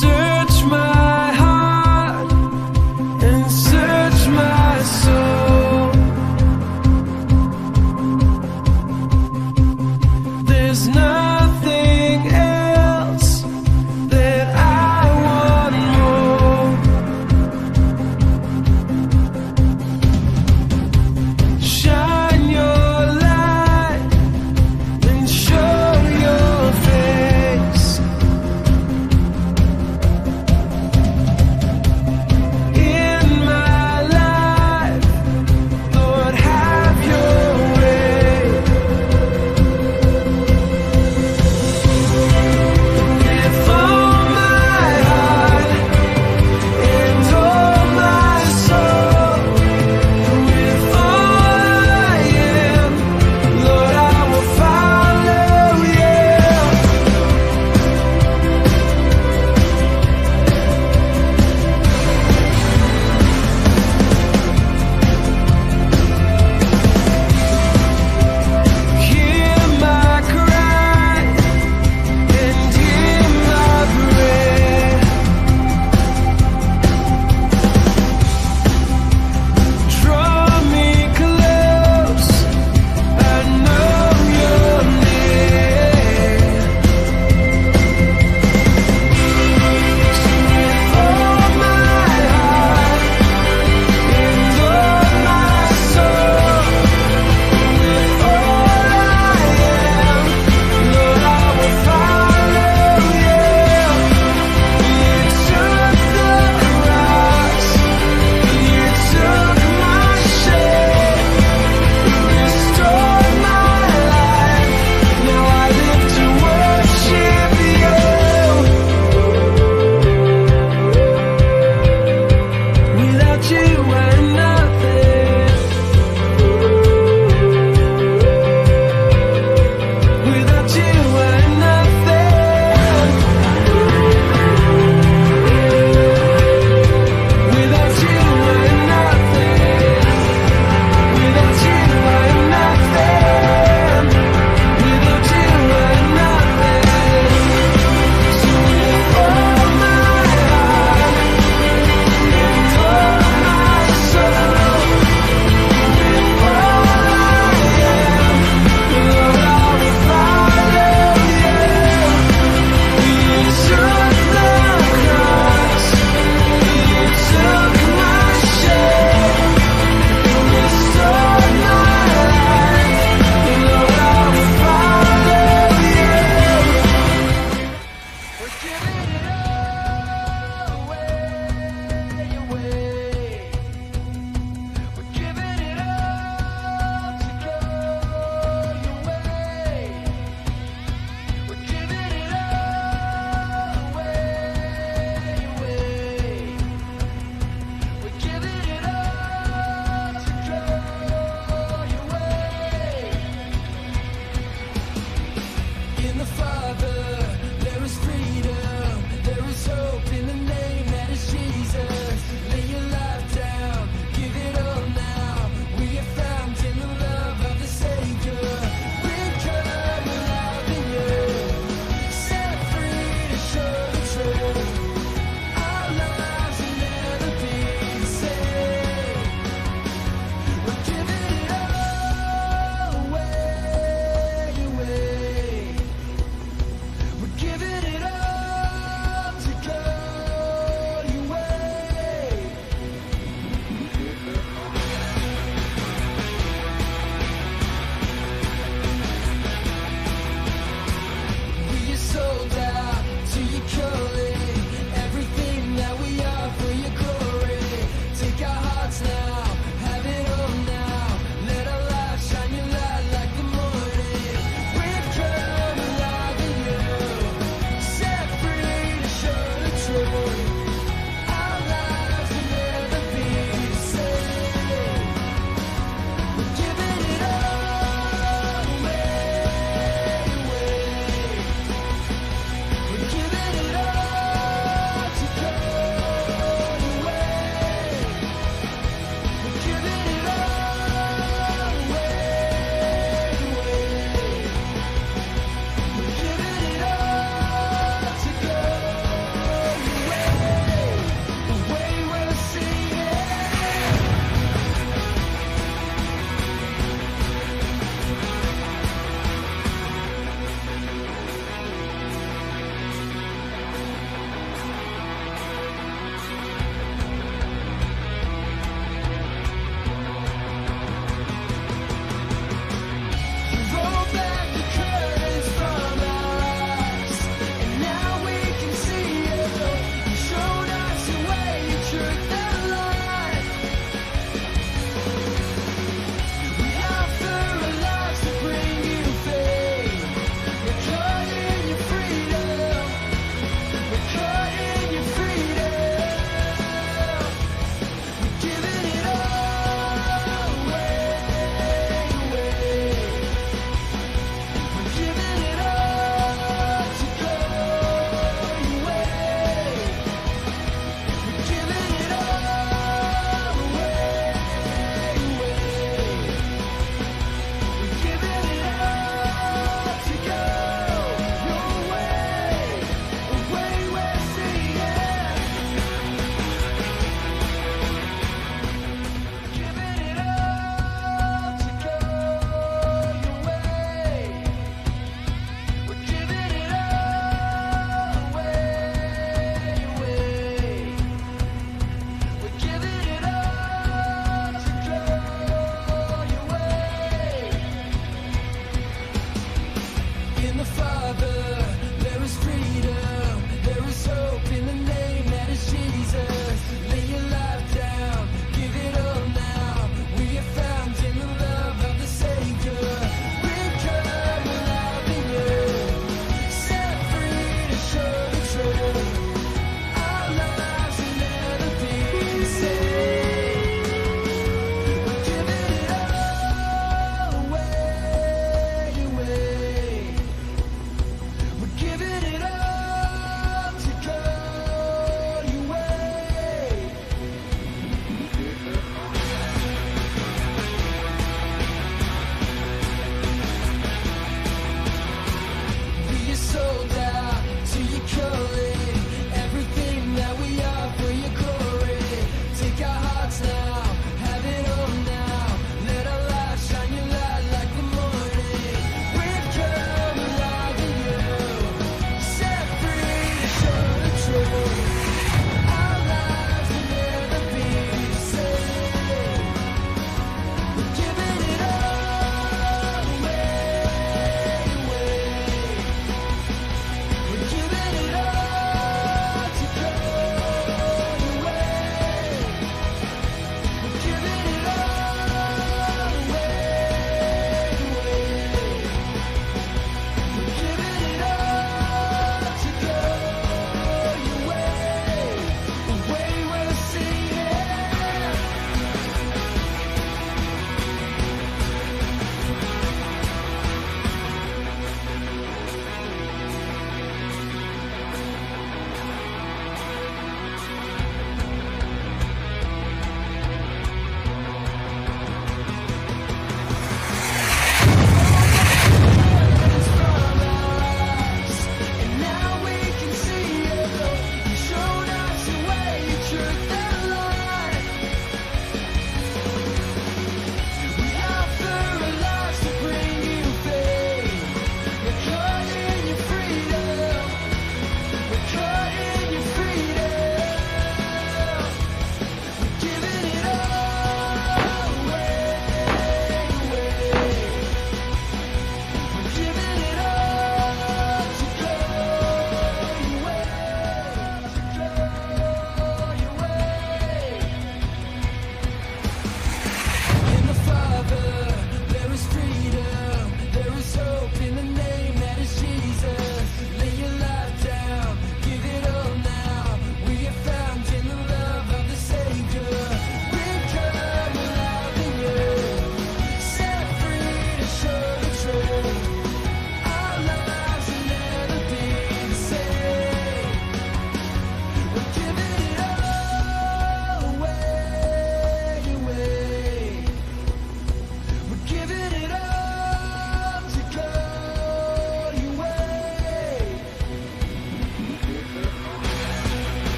Search my heart and search my soul. There's nothing else that I want more. Shine your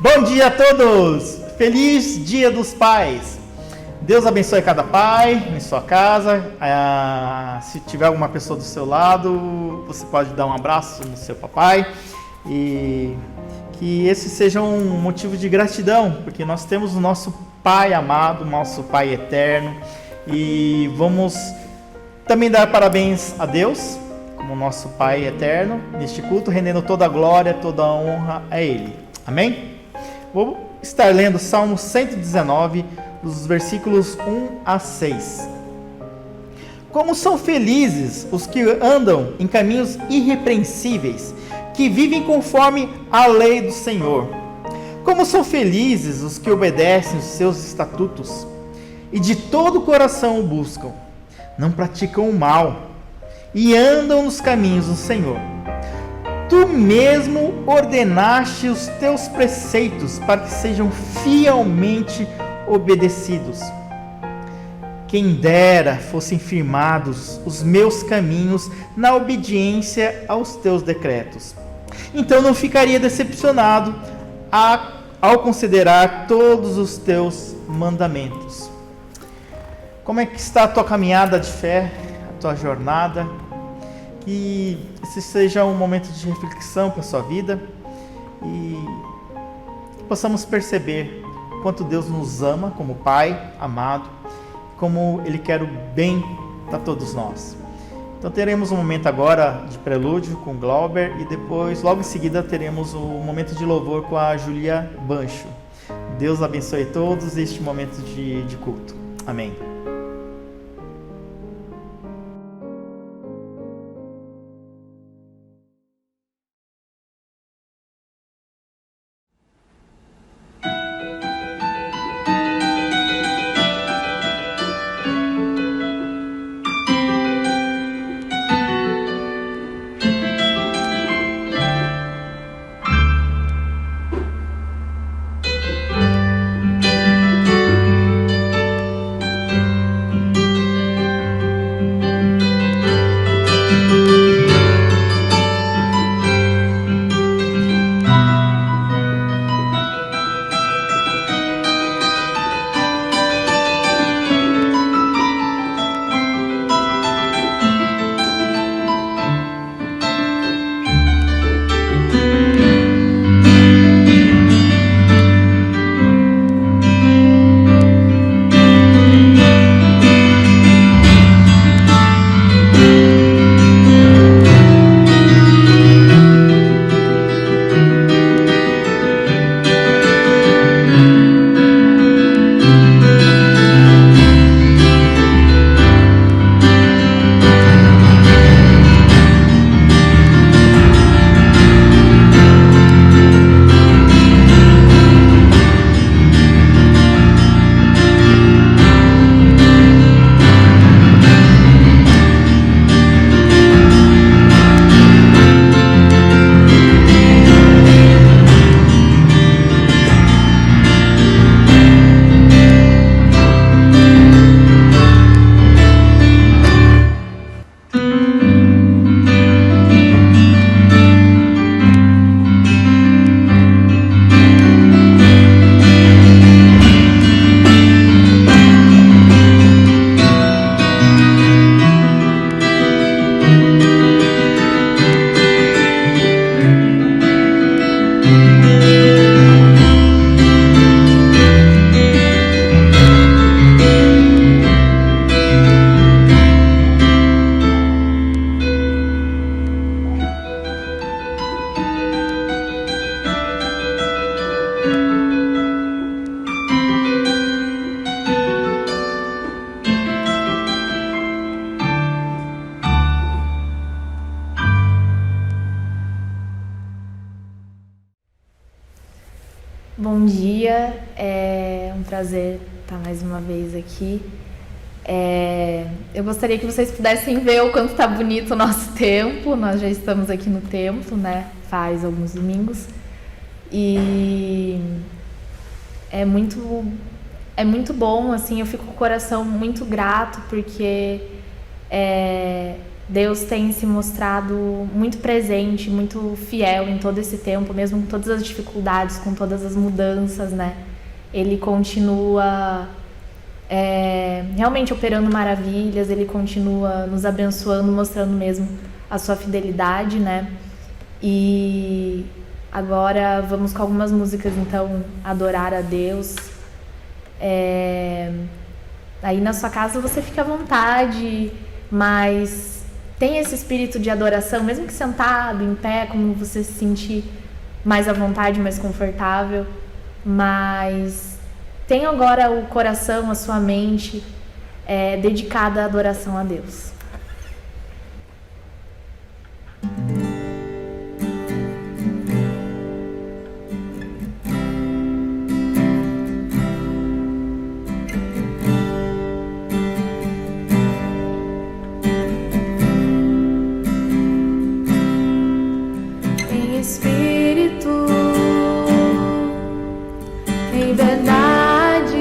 Bom dia a todos! Feliz Dia dos Pais! Deus abençoe cada pai em sua casa. Se tiver alguma pessoa do seu lado, você pode dar um abraço no seu papai. E que esse seja um motivo de gratidão, porque nós temos o nosso Pai amado, nosso Pai eterno. E vamos também dar parabéns a Deus, como nosso Pai eterno, neste culto, rendendo toda a glória, toda a honra a Ele. Amém? Vou estar lendo Salmo 119, dos versículos 1 a 6. Como são felizes os que andam em caminhos irrepreensíveis, que vivem conforme a lei do Senhor. Como são felizes os que obedecem os seus estatutos e de todo o coração o buscam. Não praticam o mal e andam nos caminhos do Senhor. Tu mesmo ordenaste os teus preceitos para que sejam fielmente obedecidos. Quem dera fossem firmados os meus caminhos na obediência aos teus decretos. Então não ficaria decepcionado ao considerar todos os teus mandamentos. Como é que está a tua caminhada de fé, a tua jornada? Que esse seja um momento de reflexão para a sua vida e possamos perceber quanto Deus nos ama como Pai amado, como Ele quer o bem para todos nós. Então teremos um momento agora de prelúdio com Glauber e depois, logo em seguida, teremos um momento de louvor com a Julia Bancho. Deus abençoe todos este momento de culto. Amém. Bom dia, é um prazer estar mais uma vez aqui. Eu gostaria que vocês pudessem ver o quanto está bonito o nosso templo. Nós já estamos aqui no templo, né? Faz alguns domingos. E é muito bom, assim, eu fico com o coração muito grato, porque Deus tem se mostrado muito presente, muito fiel em todo esse tempo, mesmo com todas as dificuldades, com todas as mudanças, né? Ele continua realmente operando maravilhas, ele continua nos abençoando, mostrando mesmo a sua fidelidade, né? E agora vamos com algumas músicas, então, adorar a Deus. Aí na sua casa você fica à vontade, mas tem esse espírito de adoração, mesmo que sentado, em pé, como você se sentir mais à vontade, mais confortável, mas tenha agora o coração, a sua mente dedicada à adoração a Deus. Em espírito, em verdade,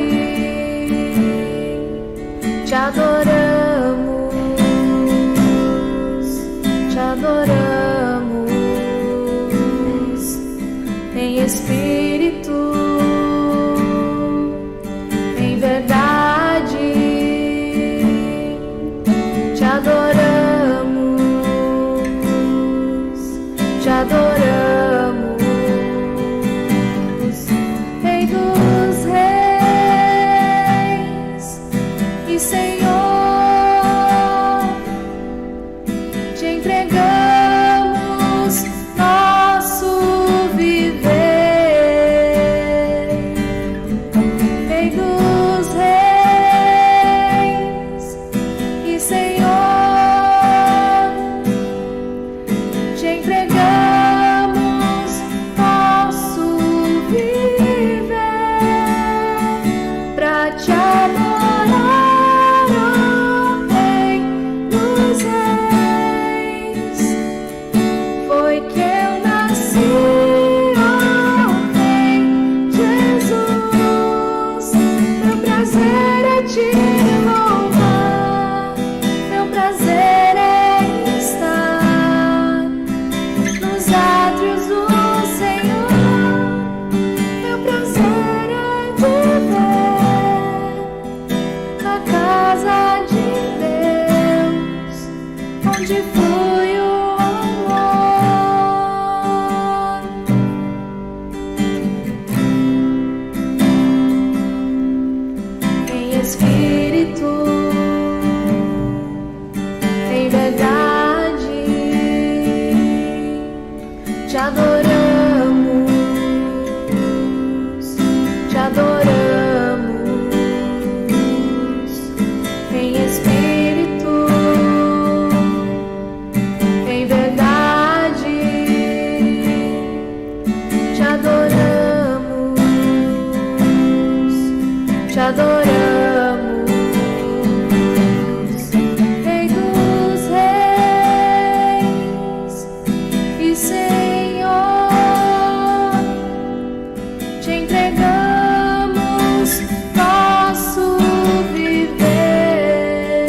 te adoramos, te adoramos. Em espírito, em verdade, te adoramos, te adoramos. Rei dos reis e Senhor, te entregamos nosso viver. Rei dos reis e Senhor, te entregamos nosso viver pra te adorar, ó Rei dos reis. Foi que eu nasci, ó Rei Jesus. Meu prazer é te louvar, meu prazer é estar nos átrios do Senhor. Meu prazer é viver na casa de Deus, onde flui o amor. Em espírito, em verdade, te adoramos, te adoramos. Em espírito, em verdade, te adoramos, te adoramos. Rei dos reis e Senhor, te entregamos nosso viver.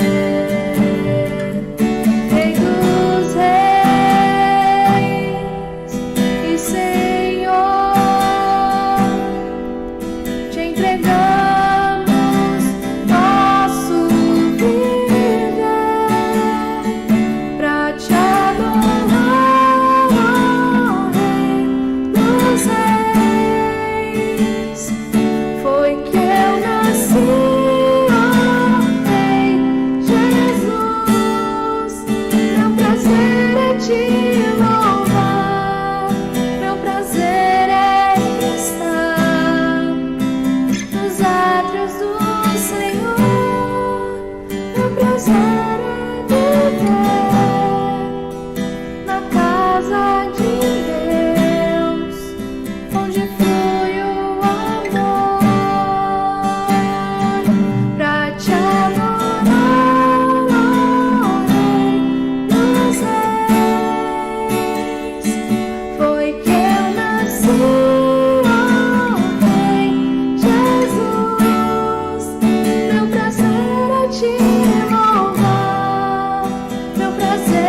Rei dos reis e Senhor, te entregamos nosso viver pra te adorar, ó Rei dos reis. Foi que eu nasci, ó Rei Jesus. Meu prazer é te louvar, meu prazer é estar nos átrios do Senhor. Meu prazer é viver na casa de Deus, onde flui o amor. Pra te adorar, ó Rei dos reis. Foi que eu nasci, ó Rei Jesus. Meu prazer é te louvar, meu prazer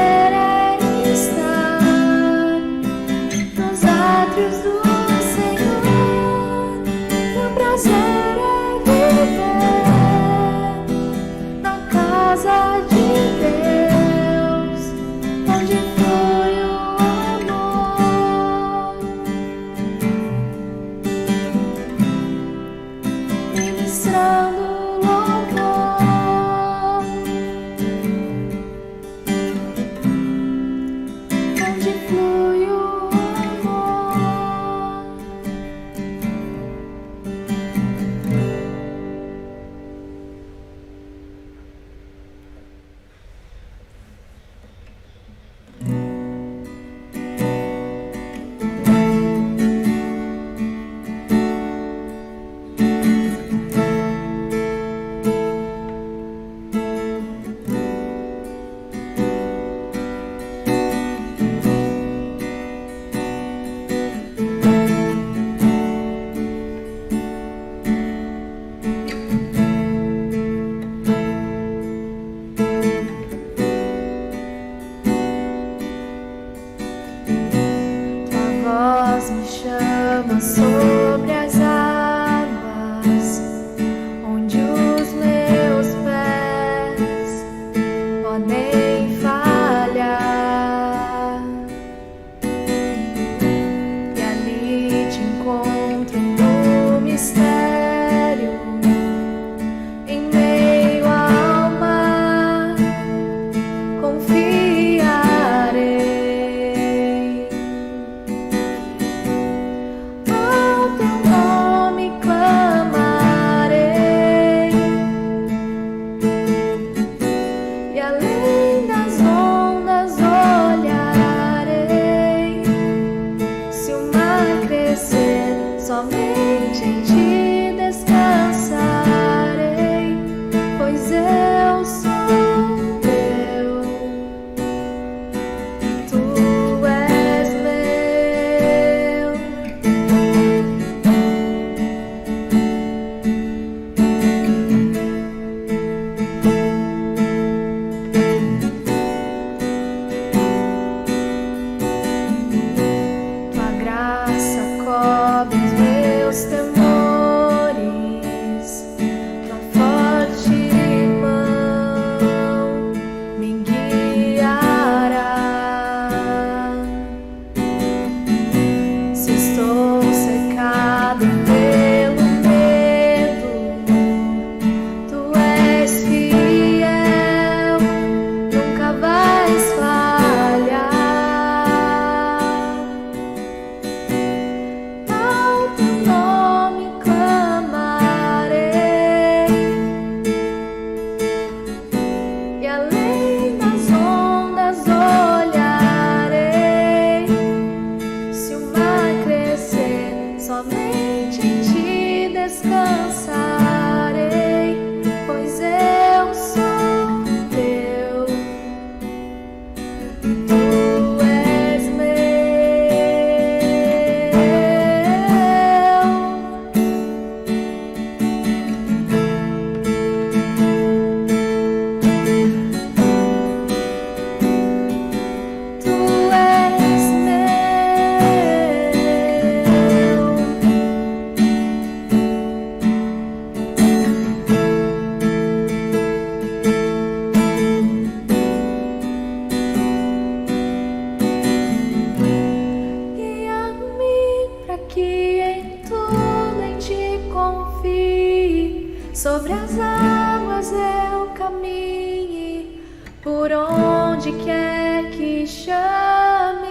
águas eu caminhe, por onde quer que chames,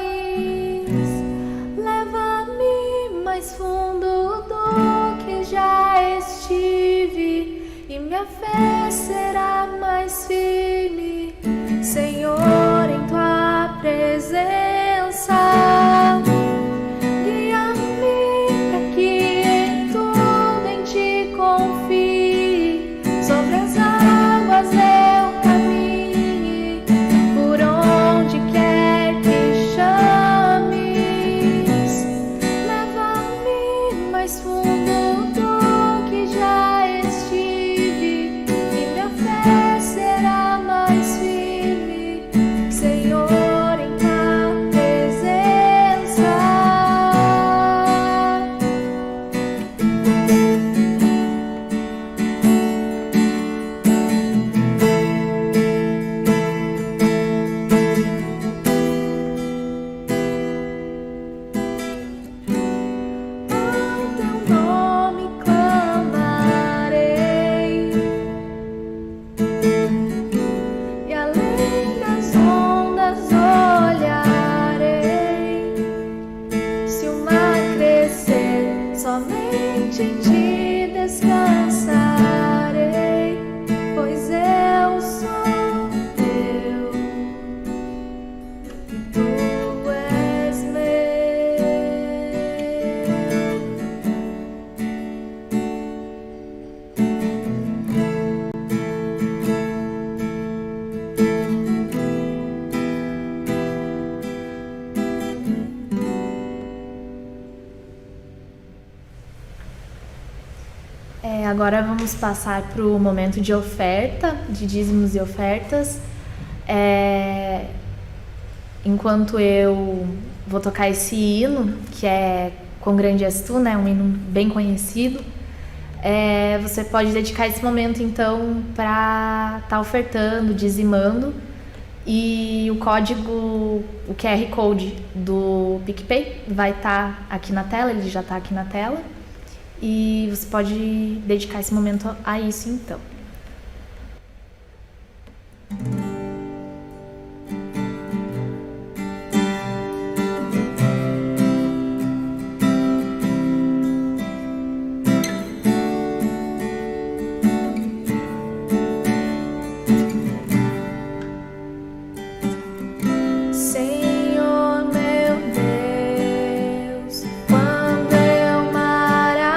leva-me mais fundo do que já estive, e minha fé será mais firme, Senhor, em tua presença. Guia-me para que em tudo em ti confie, sobre as águas eu caminhe, por onde quer que chames, leva-me mais fundo do que já estive, e minha fé será mais firme, Senhor, em tua presença. Ao teu nome clamarei, e além das ondas olharei. Se o mar crescer, somente em ti descansarei, pois eu sou teu, tu és meu. Agora vamos passar para o momento de oferta, de dízimos e ofertas. Enquanto eu vou tocar esse hino, que é Quão Grande És Tu, né? Um hino bem conhecido. Você pode dedicar esse momento, então, para estar ofertando, dizimando. E o código, o QR Code do PicPay vai estar aqui na tela, ele já está aqui na tela. E você pode dedicar esse momento a isso, então. Senhor meu Deus, quando eu maravilhado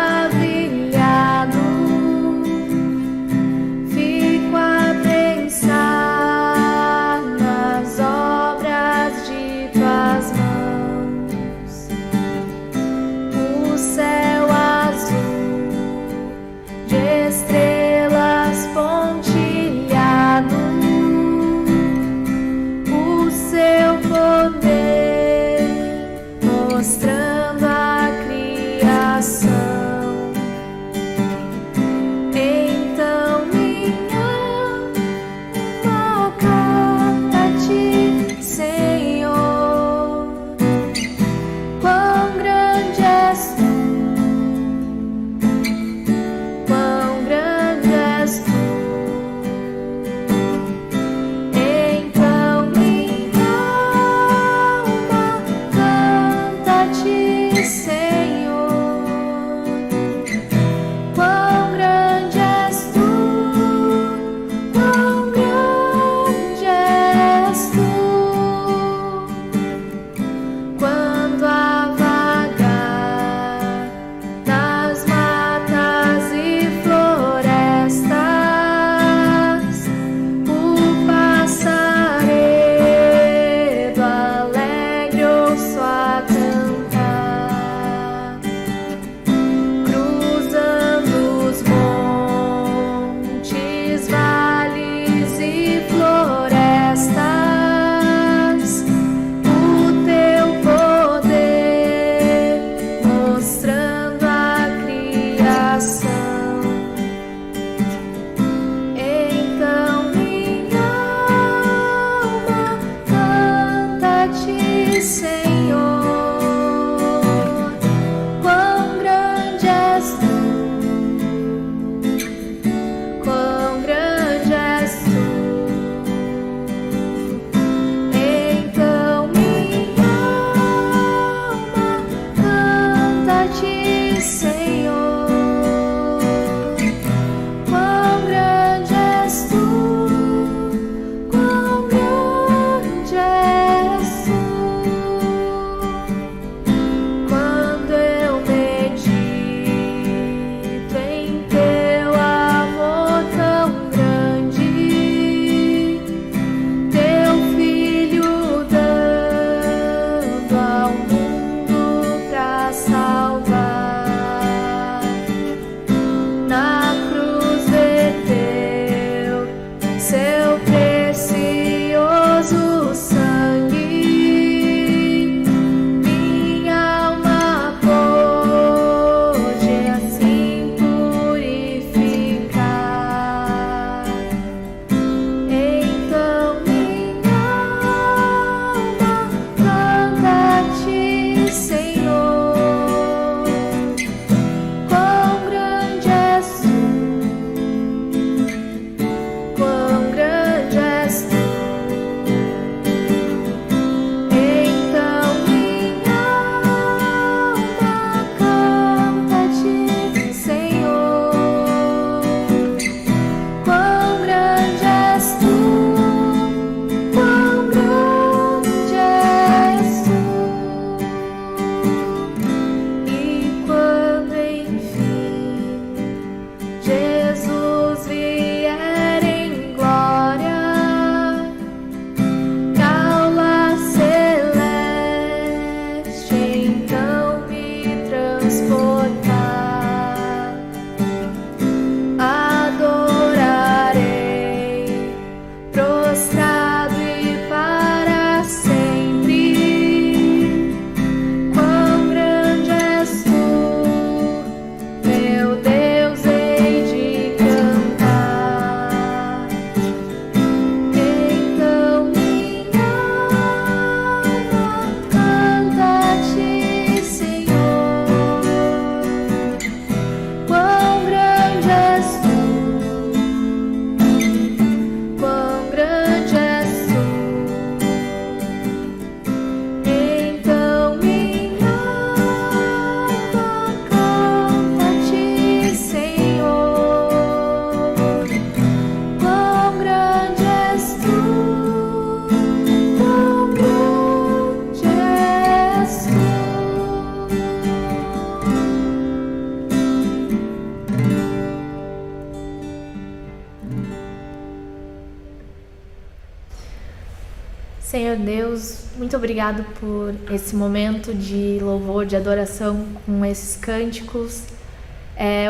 Senhor Deus, muito obrigado por esse momento de louvor, de adoração com esses cânticos.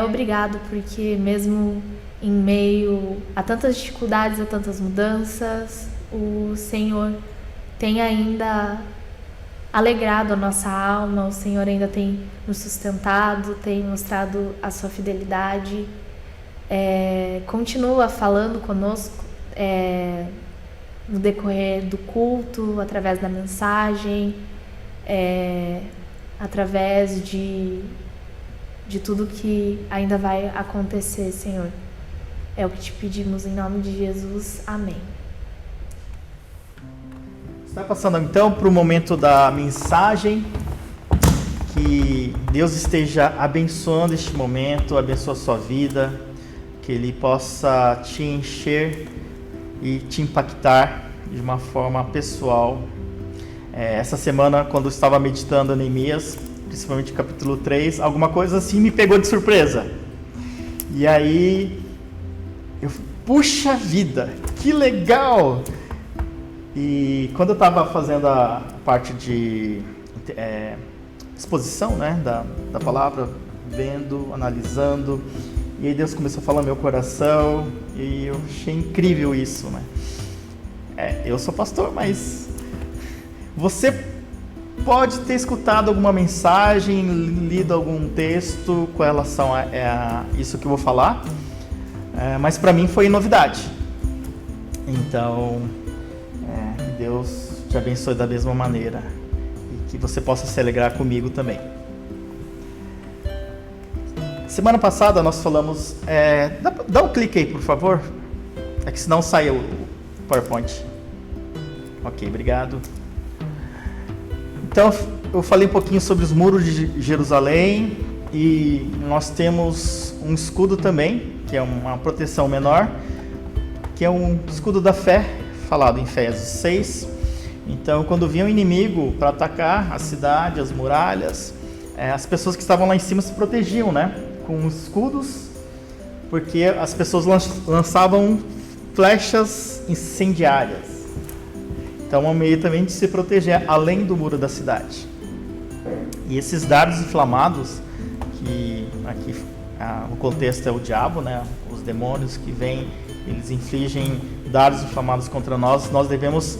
Obrigado porque mesmo em meio a tantas dificuldades, a tantas mudanças, o Senhor tem ainda alegrado a nossa alma, o Senhor ainda tem nos sustentado, tem mostrado a sua fidelidade. Continua falando conosco no decorrer do culto, através da mensagem, através de tudo que ainda vai acontecer, Senhor. É o que te pedimos em nome de Jesus. Amém. Está passando então para o momento da mensagem. Que Deus esteja abençoando este momento, abençoe a sua vida, que Ele possa te encher e te impactar de uma forma pessoal. Essa semana, quando eu estava meditando em Neemias, principalmente capítulo 3, alguma coisa assim me pegou de surpresa. E aí, puxa vida, que legal! E quando eu estava fazendo a parte de exposição, né, da palavra, vendo, analisando, e aí Deus começou a falar no meu coração, e eu achei incrível isso, né? Eu sou pastor, mas você pode ter escutado alguma mensagem, lido algum texto com relação a isso que eu vou falar, mas para mim foi novidade. Então, Deus te abençoe da mesma maneira e que você possa se alegrar comigo também. Semana passada nós falamos... dá um clique aí, por favor. É que senão sai o PowerPoint. Ok, obrigado. Então, eu falei um pouquinho sobre os muros de Jerusalém e nós temos um escudo também, que é uma proteção menor, que é um escudo da fé, falado em Efésios 6. Então, quando vinha o inimigo para atacar a cidade, as muralhas, as pessoas que estavam lá em cima se protegiam, né? Com escudos, porque as pessoas lançavam flechas incendiárias. Então, é um meio também de se proteger além do muro da cidade. E esses dardos inflamados, que aqui o contexto é o diabo, né? Os demônios que vêm, eles infligem dardos inflamados contra nós, nós devemos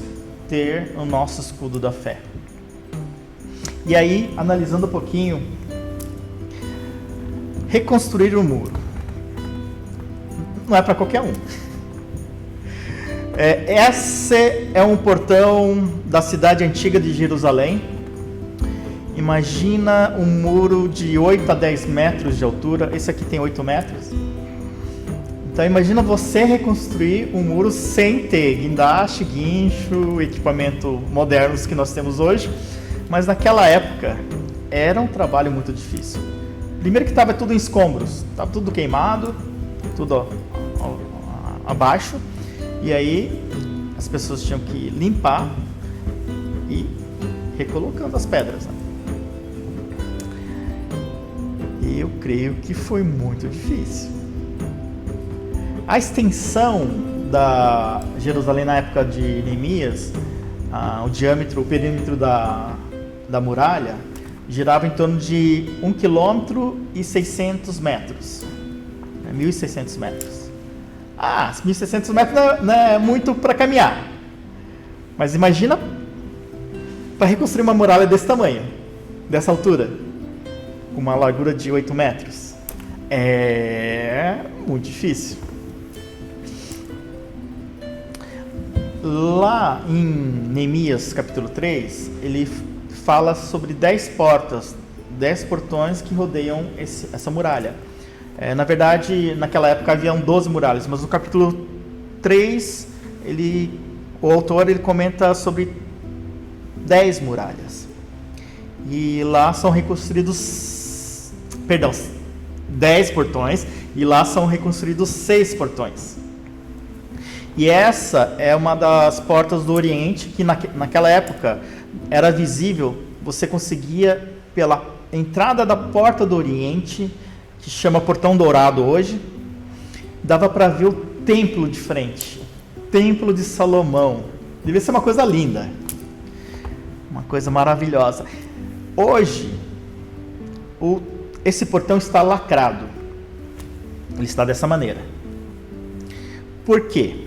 ter o nosso escudo da fé. E aí, analisando um pouquinho, reconstruir o muro não é para qualquer um. Esse é um portão da cidade antiga de Jerusalém. Imagina um muro de 8 a 10 metros de altura. Esse aqui tem 8 metros. Então imagina você reconstruir um muro sem ter guindaste, guincho, equipamento modernos que nós temos hoje. Mas naquela época era um trabalho muito difícil. Primeiro que estava tudo em escombros, estava tudo queimado, tudo abaixo. E aí as pessoas tinham que limpar e recolocando as pedras, né? E eu creio que foi muito difícil. A extensão da Jerusalém na época de Neemias, o perímetro da muralha, girava em torno de 1,6 km, 1.600 metros. 1.600 metros não é muito para caminhar. Mas imagina para reconstruir uma muralha desse tamanho, dessa altura, com uma largura de 8 metros. É muito difícil. Lá em Neemias capítulo 3, ele fala sobre 10 portas, 10 portões que rodeiam essa muralha. Na verdade, naquela época haviam 12 muralhas, mas no capítulo 3, o autor comenta sobre 10 muralhas. E lá são reconstruídos, 10 portões, e lá são reconstruídos 6 portões. E essa é uma das portas do Oriente, que naquela época era visível, você conseguia, pela entrada da porta do Oriente, que chama Portão Dourado hoje, dava para ver o templo de frente, Templo de Salomão, Devia ser uma coisa linda. Uma coisa maravilhosa. Hoje, esse portão está lacrado. Ele está dessa maneira. Por quê?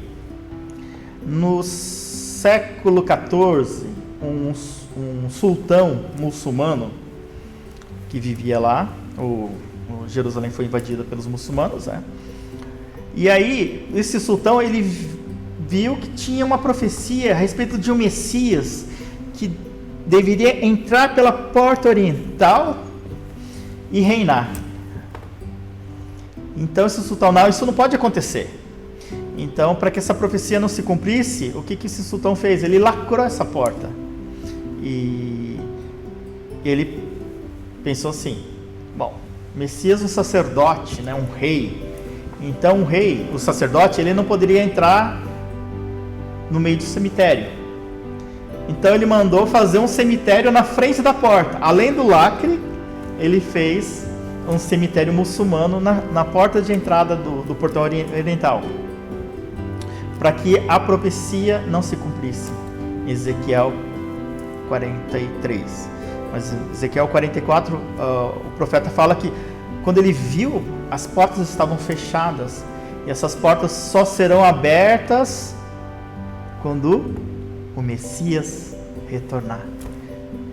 No século XIV, um sultão muçulmano que vivia lá, Jerusalém foi invadida pelos muçulmanos, né? E aí, esse sultão, ele viu que tinha uma profecia a respeito de um Messias que deveria entrar pela porta oriental e reinar. Então esse sultão, não, isso não pode acontecer. Então, para que essa profecia não se cumprisse, o que esse sultão fez? Ele lacrou essa porta. E ele pensou assim, bom, Messias, um sacerdote, né, um rei. Então, o sacerdote, ele não poderia entrar no meio do cemitério. Então, ele mandou fazer um cemitério na frente da porta. Além do lacre, ele fez um cemitério muçulmano na porta de entrada do portão oriental, para que a profecia não se cumprisse. Ezequiel 43. Mas Ezequiel 44, o profeta fala que quando ele viu, as portas estavam fechadas, e essas portas só serão abertas quando o Messias retornar.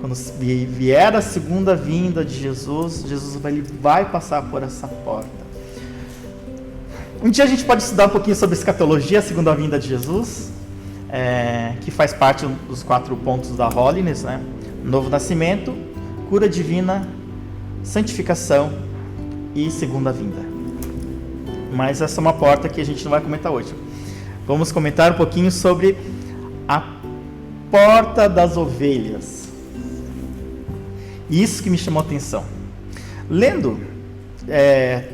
Quando vier a segunda vinda de Jesus, ele vai passar por essa porta. Um dia a gente pode estudar um pouquinho sobre escatologia, a segunda vinda de Jesus, que faz parte dos 4 pontos da Holiness, né? Novo nascimento, cura divina, santificação e segunda vinda. Mas essa é uma porta que a gente não vai comentar hoje. Vamos comentar um pouquinho sobre a porta das ovelhas. Isso que me chamou a atenção. Lendo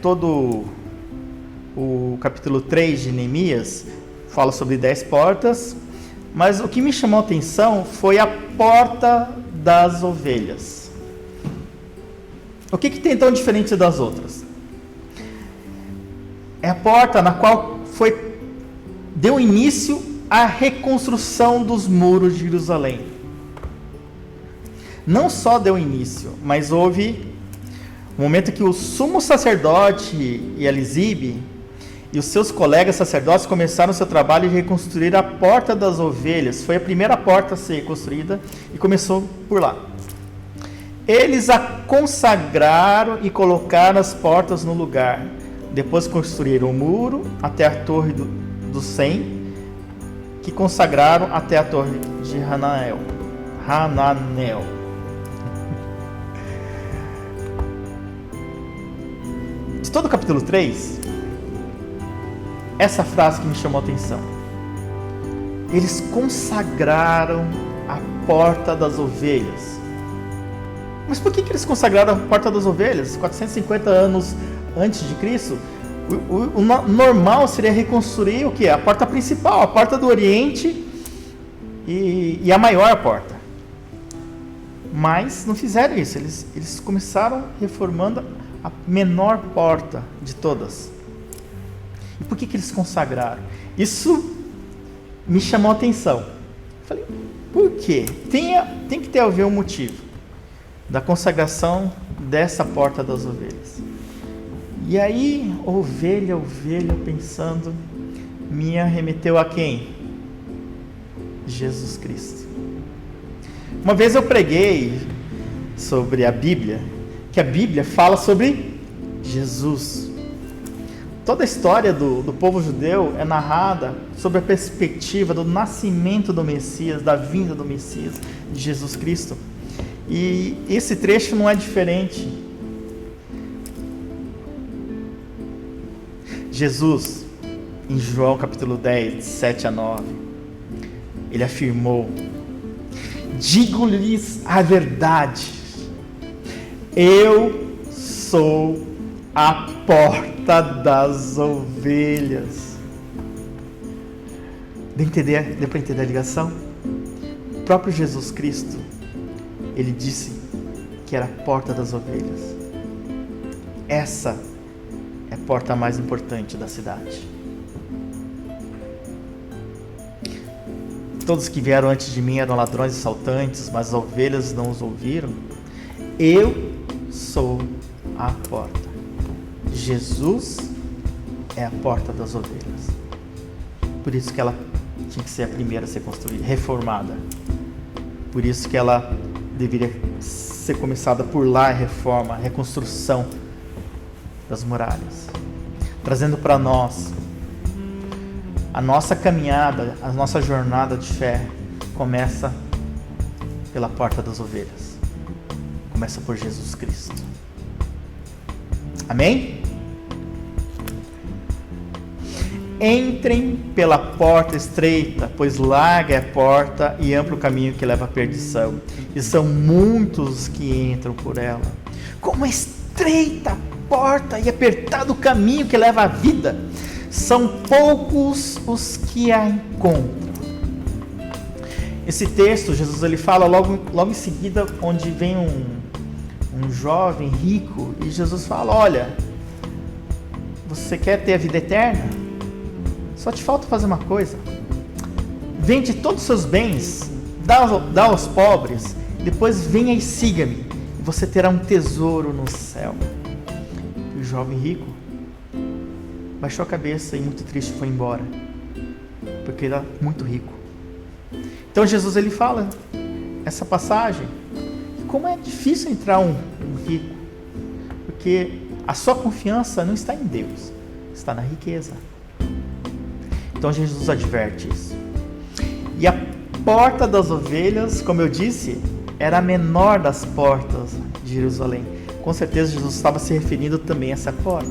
todo o capítulo 3 de Neemias, fala sobre 10 portas, mas o que me chamou a atenção foi a porta das ovelhas. O que tem tão diferente das outras? É a porta na qual deu início à reconstrução dos muros de Jerusalém. Não só deu início, mas houve um momento que o sumo sacerdote Eliasibe e os seus colegas sacerdotes começaram seu trabalho de reconstruir a porta das ovelhas. Foi a primeira porta a ser construída e começou por lá. Eles a consagraram e colocaram as portas no lugar. Depois construíram o muro até a torre do 100, que consagraram até a torre de Hananel. De todo o capítulo 3, essa frase que me chamou a atenção. Eles consagraram a porta das ovelhas. Mas por que eles consagraram a porta das ovelhas? 450 anos antes de Cristo, o normal seria reconstruir o que? A porta principal, a porta do Oriente e a maior porta. Mas não fizeram isso, eles começaram reformando a menor porta de todas. E por que eles consagraram? Isso me chamou a atenção. Falei, por quê? Tem que ter a ver um motivo da consagração dessa porta das ovelhas. E aí, ovelha, pensando, me arremeteu a quem? Jesus Cristo. Uma vez eu preguei sobre a Bíblia, que a Bíblia fala sobre Jesus. Toda a história do povo judeu é narrada sobre a perspectiva do nascimento do Messias, da vinda do Messias, de Jesus Cristo. E esse trecho não é diferente. Jesus, em João capítulo 10, 7 a 9, ele afirmou: digo-lhes a verdade, eu sou a porta das ovelhas. Deu para entender a ligação? O próprio Jesus Cristo, ele disse que era a porta das ovelhas. Essa é a porta mais importante da cidade. todos que vieram antes de mim eram ladrões e assaltantes, mas as ovelhas não os ouviram. Eu sou a porta. Jesus é a porta das ovelhas. Por isso que ela tinha que ser a primeira a ser construída, reformada. Por isso que ela deveria ser começada por lá, a reforma, a reconstrução das muralhas. Trazendo para nós a nossa caminhada, a nossa jornada de fé começa pela porta das ovelhas. Começa por Jesus Cristo. Amém? Entrem pela porta estreita, pois larga é a porta e amplo o caminho que leva à perdição, e são muitos que entram por ela. Como é estreita a porta e apertado o caminho que leva à vida, são poucos os que a encontram. Esse texto, Jesus ele fala logo em seguida, onde vem um jovem rico, e Jesus fala: olha, você quer ter a vida eterna? Só te falta fazer uma coisa: vende todos os seus bens, dá aos pobres, depois venha e siga-me, e você terá um tesouro no céu. E o jovem rico baixou a cabeça e muito triste foi embora, porque ele era muito rico. Então Jesus ele fala essa passagem, como é difícil entrar um rico, porque a sua confiança não está em Deus, está na riqueza. Então Jesus adverte isso. E a porta das ovelhas, como eu disse, era a menor das portas de Jerusalém. Com certeza Jesus estava se referindo também a essa porta.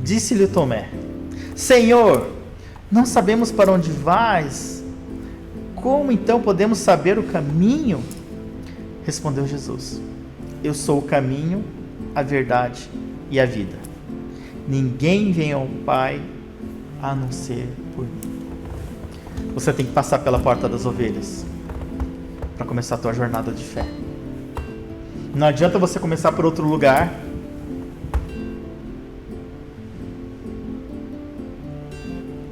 Disse-lhe Tomé: Senhor, não sabemos para onde vais. Como então podemos saber o caminho? Respondeu Jesus: Eu sou o caminho, a verdade e a vida. Ninguém vem ao Pai a não ser por mim. Você tem que passar pela porta das ovelhas para começar a tua jornada de fé. Não adianta você começar por outro lugar.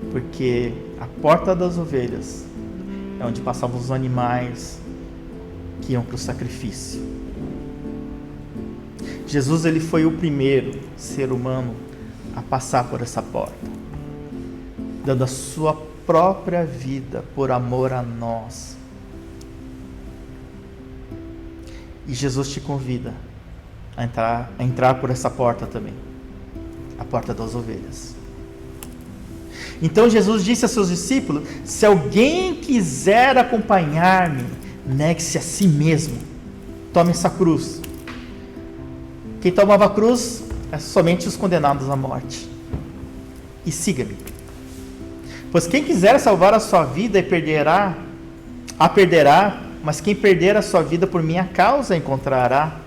Porque a porta das ovelhas é onde passavam os animais que iam para o sacrifício. Jesus ele foi o primeiro ser humano a passar por essa porta, dando a sua própria vida por amor a nós. E Jesus te convida a entrar por essa porta também, a porta das ovelhas. Então Jesus disse a seus discípulos: se alguém quiser acompanhar-me, negue-se a si mesmo, tome essa cruz. Quem tomava a cruz é somente os condenados à morte. E siga-me. Pois quem quiser salvar a sua vida a perderá, mas quem perder a sua vida por minha causa a encontrará.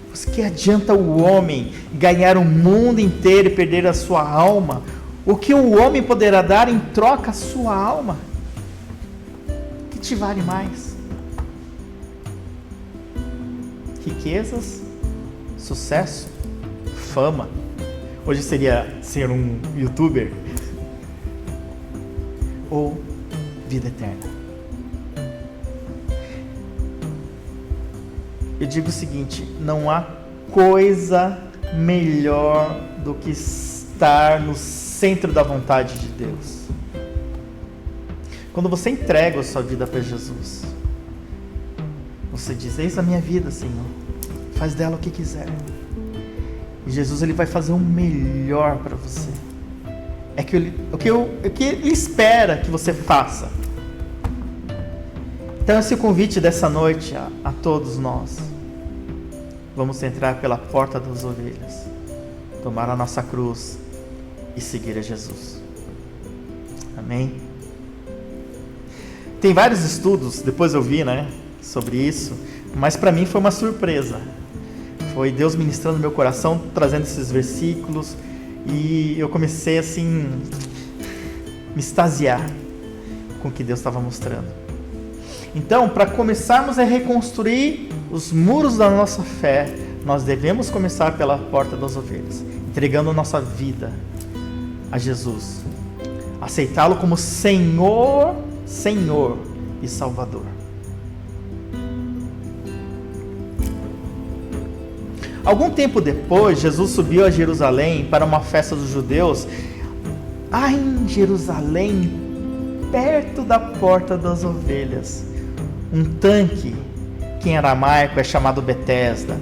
Pois que adianta o homem ganhar o mundo inteiro e perder a sua alma? O que o homem poderá dar em troca a sua alma? O que te vale mais? Riquezas? Sucesso? Fama? Hoje seria ser um youtuber? Ou vida eterna? Eu digo o seguinte: não há coisa melhor do que estar no centro da vontade de Deus. Quando você entrega a sua vida para Jesus, você diz: eis a minha vida, Senhor, faz dela o que quiser. E Jesus ele vai fazer o melhor para você. É o que ele espera que você faça. Então esse convite dessa noite a todos nós. Vamos entrar pela porta das ovelhas, tomar a nossa cruz e seguir a Jesus. Amém? Tem vários estudos, depois eu vi, sobre isso, mas para mim foi uma surpresa. Foi Deus ministrando no meu coração, trazendo esses versículos, e eu comecei assim, me extasiar com o que Deus estava mostrando. Então, para começarmos a reconstruir os muros da nossa fé, nós devemos começar pela porta das ovelhas, entregando a nossa vida a Jesus, aceitá-lo como Senhor e Salvador. Algum tempo depois, Jesus subiu a Jerusalém para uma festa dos judeus. Em Jerusalém, perto da Porta das Ovelhas, um tanque, que em aramaico é chamado Betesda,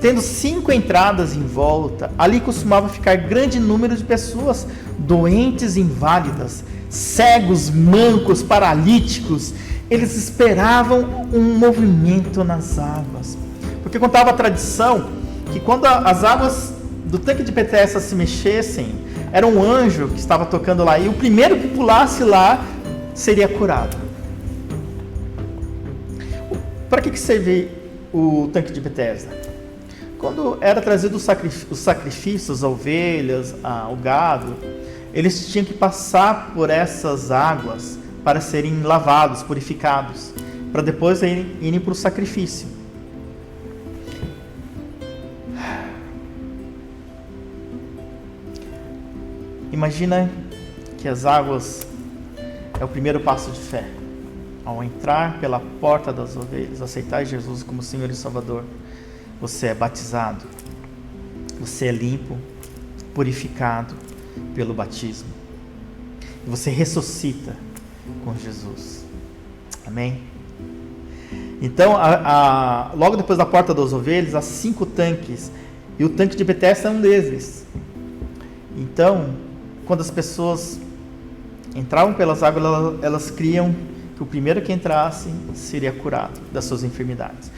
tendo 5 entradas em volta, ali costumava ficar grande número de pessoas, doentes e inválidas, cegos, mancos, paralíticos. Eles esperavam um movimento nas águas, porque contava a tradição que quando as águas do tanque de Betesda se mexessem, era um anjo que estava tocando lá, e o primeiro que pulasse lá seria curado. Para que serve o tanque de Betesda? Quando era trazido os sacrifícios, as ovelhas, o gado, eles tinham que passar por essas águas para serem lavados, purificados, para depois irem para o sacrifício. Imagina que as águas é o primeiro passo de fé. Ao entrar pela porta das ovelhas, aceitar Jesus como Senhor e Salvador, você é batizado, você é limpo, purificado pelo batismo. E você ressuscita com Jesus. Amém? Então, logo depois da porta das ovelhas, há 5 tanques, e o tanque de Betesda é um deles. Então, quando as pessoas entravam pelas águas, elas criam que o primeiro que entrasse seria curado das suas enfermidades.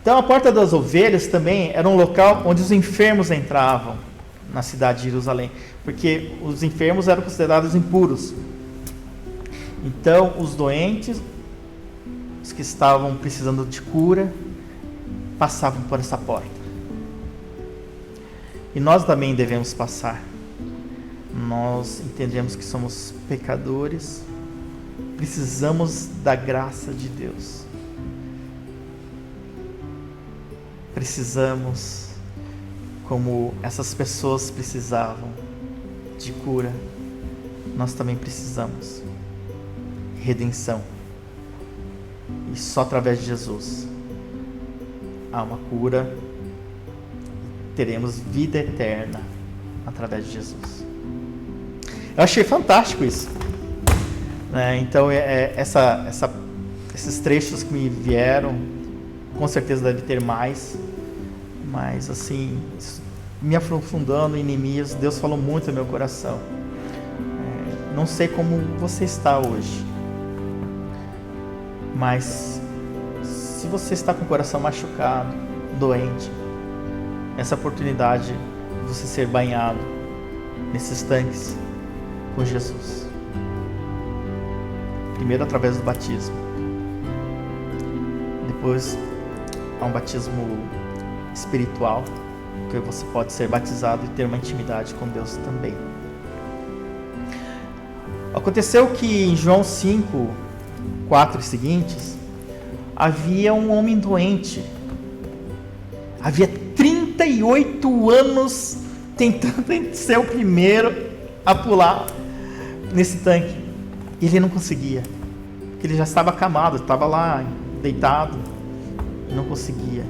Então a porta das ovelhas também era um local onde os enfermos entravam na cidade de Jerusalém, porque os enfermos eram considerados impuros. Então os doentes, os que estavam precisando de cura, passavam por essa porta. E nós também devemos passar. Nós entendemos que somos pecadores, precisamos da graça de Deus. Precisamos, como essas pessoas precisavam de cura, nós também precisamos redenção. E só através de Jesus há uma cura, teremos vida eterna através de Jesus. Eu achei fantástico isso. Então, esses trechos que me vieram, com certeza deve ter mais, mas assim, me aprofundando em Neemias, Deus falou muito no meu coração. Não sei como você está hoje, mas se você está com o coração machucado, doente, essa oportunidade de você ser banhado nesses tanques com Jesus. Primeiro através do batismo, depois há um batismo espiritual, que você pode ser batizado e ter uma intimidade com Deus também. Aconteceu que em João 5, 4 e seguintes, havia um homem doente, havia 38 anos tentando ser o primeiro a pular nesse tanque, e ele não conseguia, porque ele já estava acamado, estava lá deitado, e não conseguia,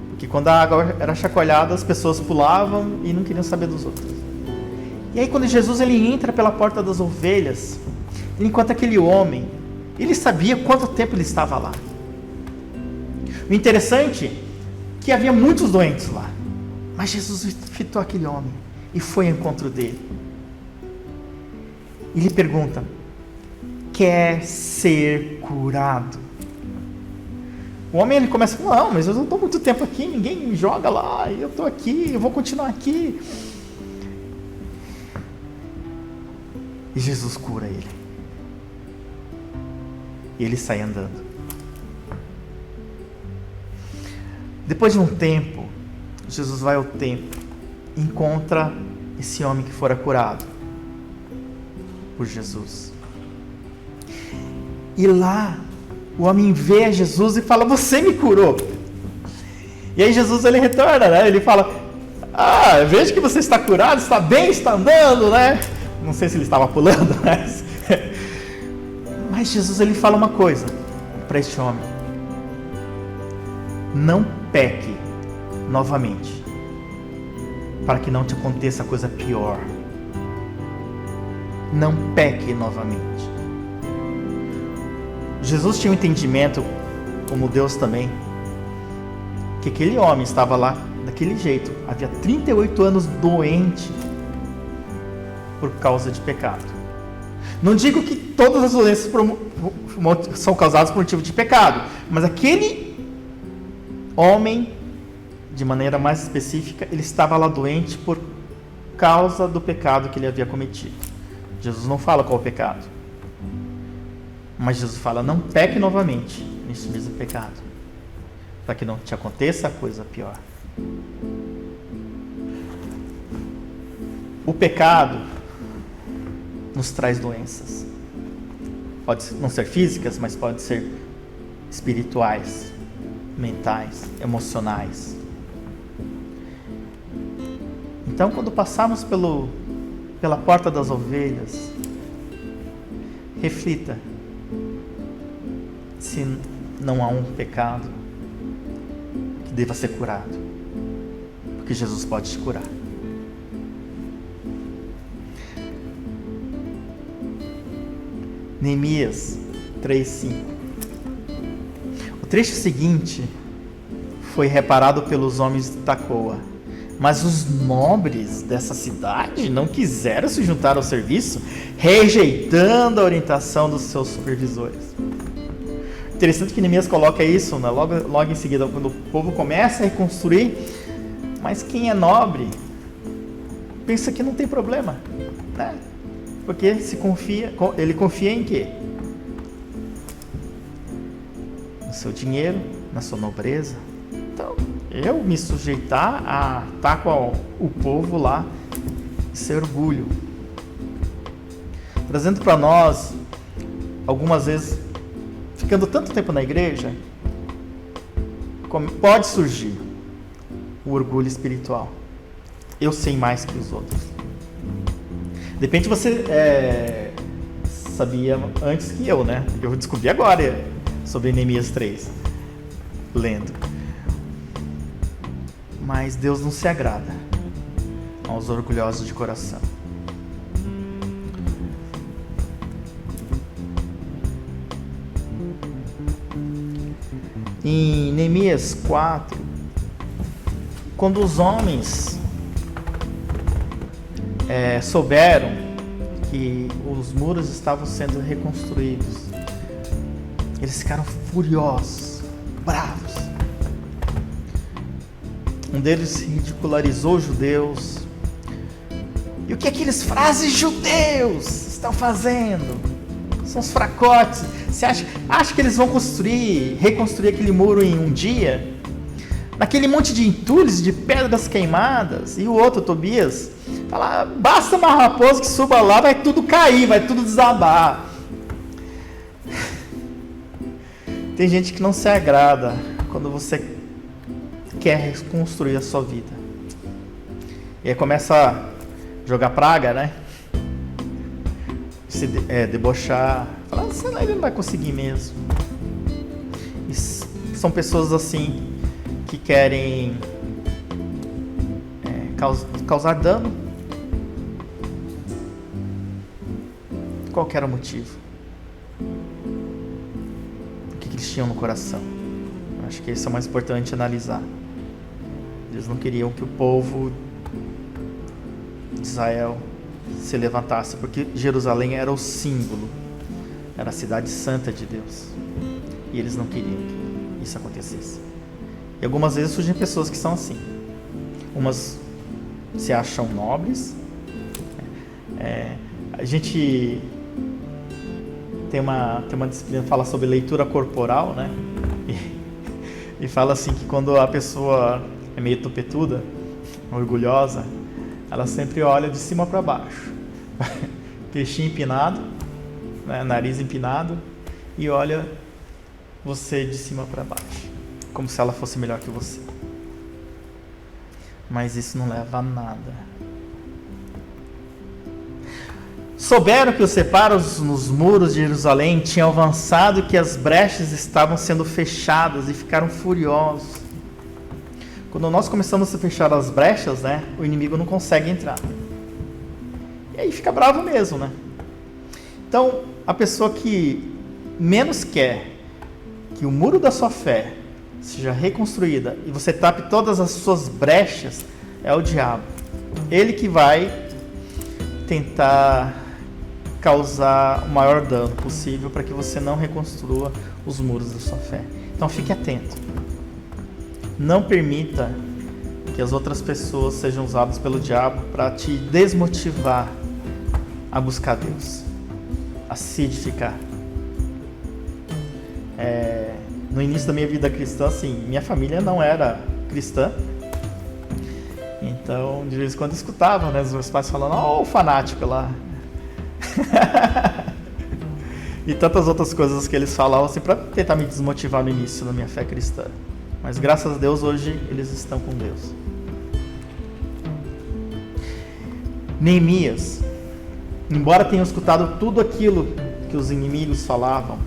porque quando a água era chacoalhada, as pessoas pulavam e não queriam saber dos outros. E aí quando Jesus ele entra pela porta das ovelhas, ele encontra aquele homem, ele sabia quanto tempo ele estava lá. O interessante é que havia muitos doentes lá, mas Jesus fitou aquele homem e foi ao encontro dele. E lhe pergunta: quer ser curado? O homem ele começa: não, mas eu não estou muito tempo aqui, ninguém me joga lá, eu estou aqui, eu vou continuar aqui. E Jesus cura ele. E ele sai andando. Depois de um tempo, Jesus vai ao templo, encontra esse homem que fora curado por Jesus. E lá, o homem vê Jesus e fala: você me curou. E aí Jesus ele retorna, né? Ele fala: vejo que você está curado, está bem, está andando, né? Não sei se ele estava pulando, mas Jesus ele fala uma coisa para este homem: não peque novamente, para que não te aconteça coisa pior. Não peque novamente. Jesus tinha um entendimento, como Deus também, que aquele homem estava lá daquele jeito, havia 38 anos doente por causa de pecado. Não digo que todas as doenças são causadas por motivo de pecado, mas aquele homem, de maneira mais específica, ele estava lá doente por causa do pecado que ele havia cometido. Jesus não fala qual é o pecado, mas Jesus fala: não peque novamente nesse mesmo pecado, para que não te aconteça a coisa pior. O pecado nos traz doenças. Pode não ser físicas, mas pode ser espirituais, mentais, emocionais. Então, quando passarmos pela porta das ovelhas, reflita se não há um pecado que deva ser curado, porque Jesus pode te curar. Neemias 3:5. O trecho seguinte foi reparado pelos homens de Tecoa, mas os nobres dessa cidade não quiseram se juntar ao serviço, rejeitando a orientação dos seus supervisores. Interessante que Neemias coloca isso, né? Logo em seguida, quando o povo começa a reconstruir, mas quem é nobre pensa que não tem problema, né? Porque ele confia em quê? No seu dinheiro, na sua nobreza. Então, eu me sujeitar a estar com o povo lá, isso é orgulho. Trazendo para nós, algumas vezes, ficando tanto tempo na igreja, pode surgir o orgulho espiritual. Eu sei mais que os outros. De repente você sabia antes que eu, né? Eu descobri agora sobre Neemias 3, lendo. Mas Deus não se agrada aos orgulhosos de coração. Em Neemias 4, quando os homens souberam que os muros estavam sendo reconstruídos, eles ficaram furiosos, bravos. Um deles ridicularizou os judeus. E o que aqueles frases judeus estão fazendo? São os fracotes. Você acha que eles vão reconstruir aquele muro em um dia? Naquele monte de entulhos, de pedras queimadas. E o outro, Tobias, fala: basta uma raposa que suba lá, vai tudo cair, vai tudo desabar. Tem gente que não se agrada quando você quer reconstruir a sua vida. E aí começa a jogar praga, né? Se debochar, falar: sei lá, ele não vai conseguir mesmo. E são pessoas assim que querem causar dano. Qual era o motivo? O que eles tinham no coração? Acho que isso é o mais importante analisar. Eles não queriam que o povo de Israel se levantasse, porque Jerusalém era o símbolo, era a cidade santa de Deus, e eles não queriam que isso acontecesse. E algumas vezes surgem pessoas que são assim. Umas se acham nobres. A gente tem uma disciplina que fala sobre leitura corporal, né? E fala assim que quando a pessoa é meio topetuda, orgulhosa, ela sempre olha de cima para baixo. Queixinho empinado, né? Nariz empinado, e olha você de cima para baixo, como se ela fosse melhor que você. Mas isso não leva a nada. souberam que os separos nos muros de Jerusalém tinham avançado e que as brechas estavam sendo fechadas e ficaram furiosos. Quando nós começamos a fechar as brechas, né, o inimigo não consegue entrar. E aí fica bravo mesmo, né? Então, a pessoa que menos quer que o muro da sua fé seja reconstruída e você tape todas as suas brechas é o diabo. Ele que vai tentar causar o maior dano possível para que você não reconstrua os muros da sua fé. Então fique atento. Não permita que as outras pessoas sejam usadas pelo diabo para te desmotivar a buscar Deus, a se edificar. No início da minha vida cristã, assim, minha família não era cristã. Então, de vez em quando eu escutava, né, os meus pais falando, ó, o fanático lá. E tantas outras coisas que eles falavam assim para tentar me desmotivar no início da minha fé cristã. Mas graças a Deus hoje eles estão com Deus. Neemias, embora tenha escutado tudo aquilo que os inimigos falavam,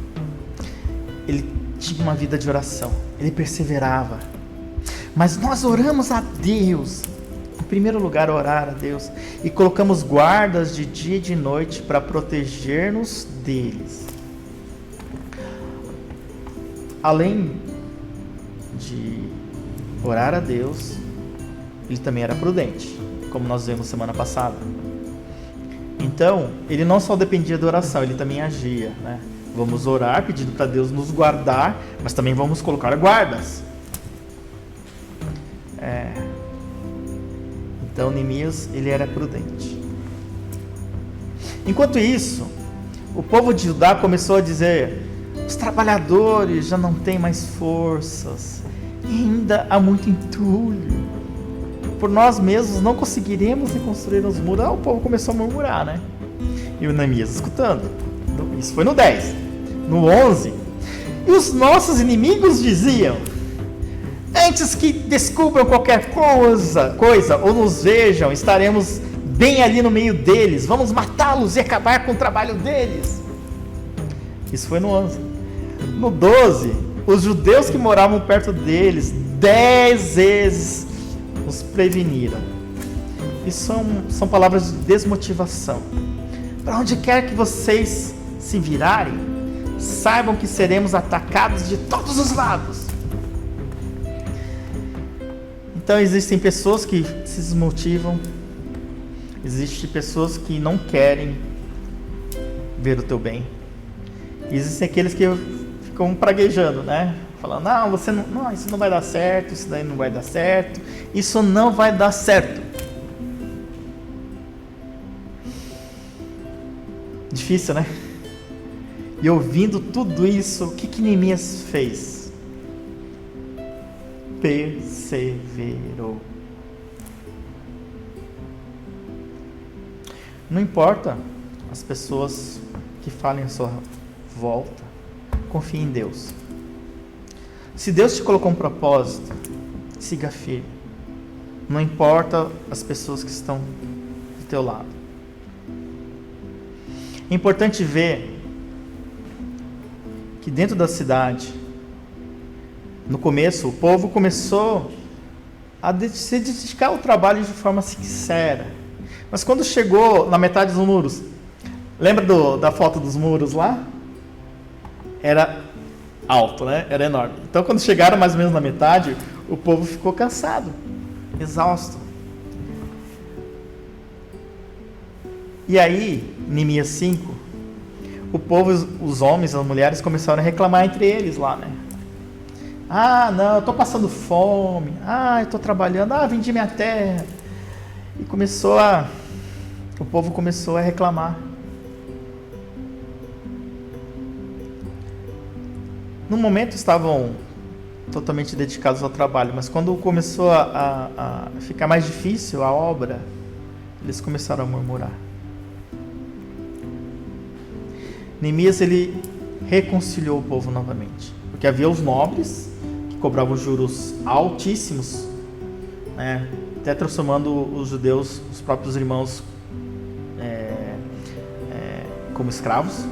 ele tinha uma vida de oração, ele perseverava. Mas nós oramos a Deus. Em primeiro lugar, orar a Deus. E colocamos guardas de dia e de noite para proteger-nos deles. Além de orar a Deus, ele também era prudente, como nós vimos semana passada. Então, ele não só dependia da oração, ele também agia, né? Vamos orar pedindo para Deus nos guardar, mas também vamos colocar guardas. Então, Neemias, ele era prudente. Enquanto isso, o povo de Judá começou a dizer: os trabalhadores já não têm mais forças, e ainda há muito entulho. Por nós mesmos não conseguiremos reconstruir os muros. O povo começou a murmurar, né? E o Neemias escutando. Isso foi no 10. No 11. E os nossos inimigos diziam: antes que descubram qualquer coisa ou nos vejam, estaremos bem ali no meio deles. Vamos matá-los e acabar com o trabalho deles. Isso foi no 11. No 12, os judeus que moravam perto deles 10 vezes os preveniram. Isso são palavras de desmotivação. Para onde quer que vocês se virarem, saibam que seremos atacados de todos os lados. Então existem pessoas que se desmotivam, existem pessoas que não querem ver o teu bem. E existem aqueles que ficam praguejando, né? Falando, não, isso não vai dar certo, isso daí não vai dar certo, isso não vai dar certo. Difícil, né? E ouvindo tudo isso, o que Neemias fez? Perseverou. Não importa as pessoas que falem à sua volta, confie em Deus. Se Deus te colocou um propósito, siga firme. Não importa as pessoas que estão do teu lado. É importante ver que dentro da cidade, no começo, o povo começou a se dedicar ao trabalho de forma sincera. Mas quando chegou na metade dos muros, lembra da foto dos muros lá? Era alto, né? Era enorme. Então, quando chegaram mais ou menos na metade, o povo ficou cansado, exausto. E aí, Neemias 5, o povo, os homens, as mulheres começaram a reclamar entre eles lá, né? Ah, não, eu estou passando fome. Ah, eu estou trabalhando. Ah, vendi minha terra. E o povo começou a reclamar. No momento estavam totalmente dedicados ao trabalho, mas quando começou a ficar mais difícil a obra, eles começaram a murmurar. Neemias, ele reconciliou o povo novamente, porque havia os nobres que cobravam juros altíssimos, né, até transformando os judeus, os próprios irmãos, como escravos.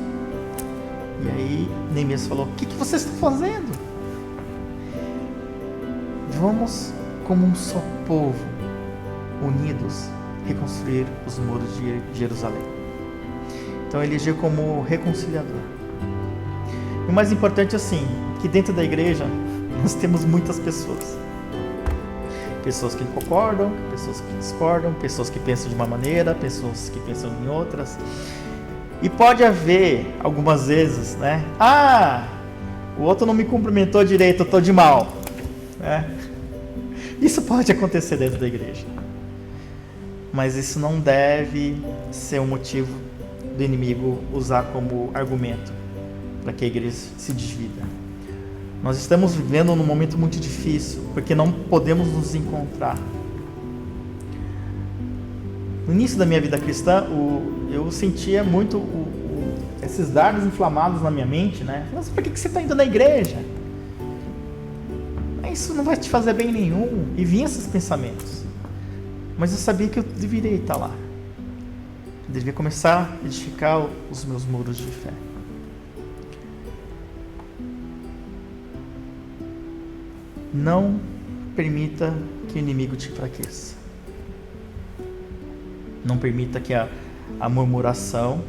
E aí Neemias falou: o que vocês estão fazendo? Vamos, como um só povo, unidos, reconstruir os muros de Jerusalém. Então ele agiu como reconciliador. E o mais importante assim, que dentro da igreja nós temos muitas pessoas. Pessoas que concordam, pessoas que discordam, pessoas que pensam de uma maneira, pessoas que pensam em outras. E pode haver, algumas vezes, né? O outro não me cumprimentou direito, eu estou de mal. Isso pode acontecer dentro da igreja. Mas isso não deve ser um motivo do inimigo usar como argumento para que a igreja se divida. Nós estamos vivendo num momento muito difícil, porque não podemos nos encontrar. No início da minha vida cristã, eu sentia muito esses dardos inflamados na minha mente, né? Mas por que você está indo na igreja? Isso não vai te fazer bem nenhum. E vinha esses pensamentos. Mas eu sabia que eu deveria estar lá. Eu deveria começar a edificar os meus muros de fé. Não permita que o inimigo te enfraqueça. Não permita que a murmuração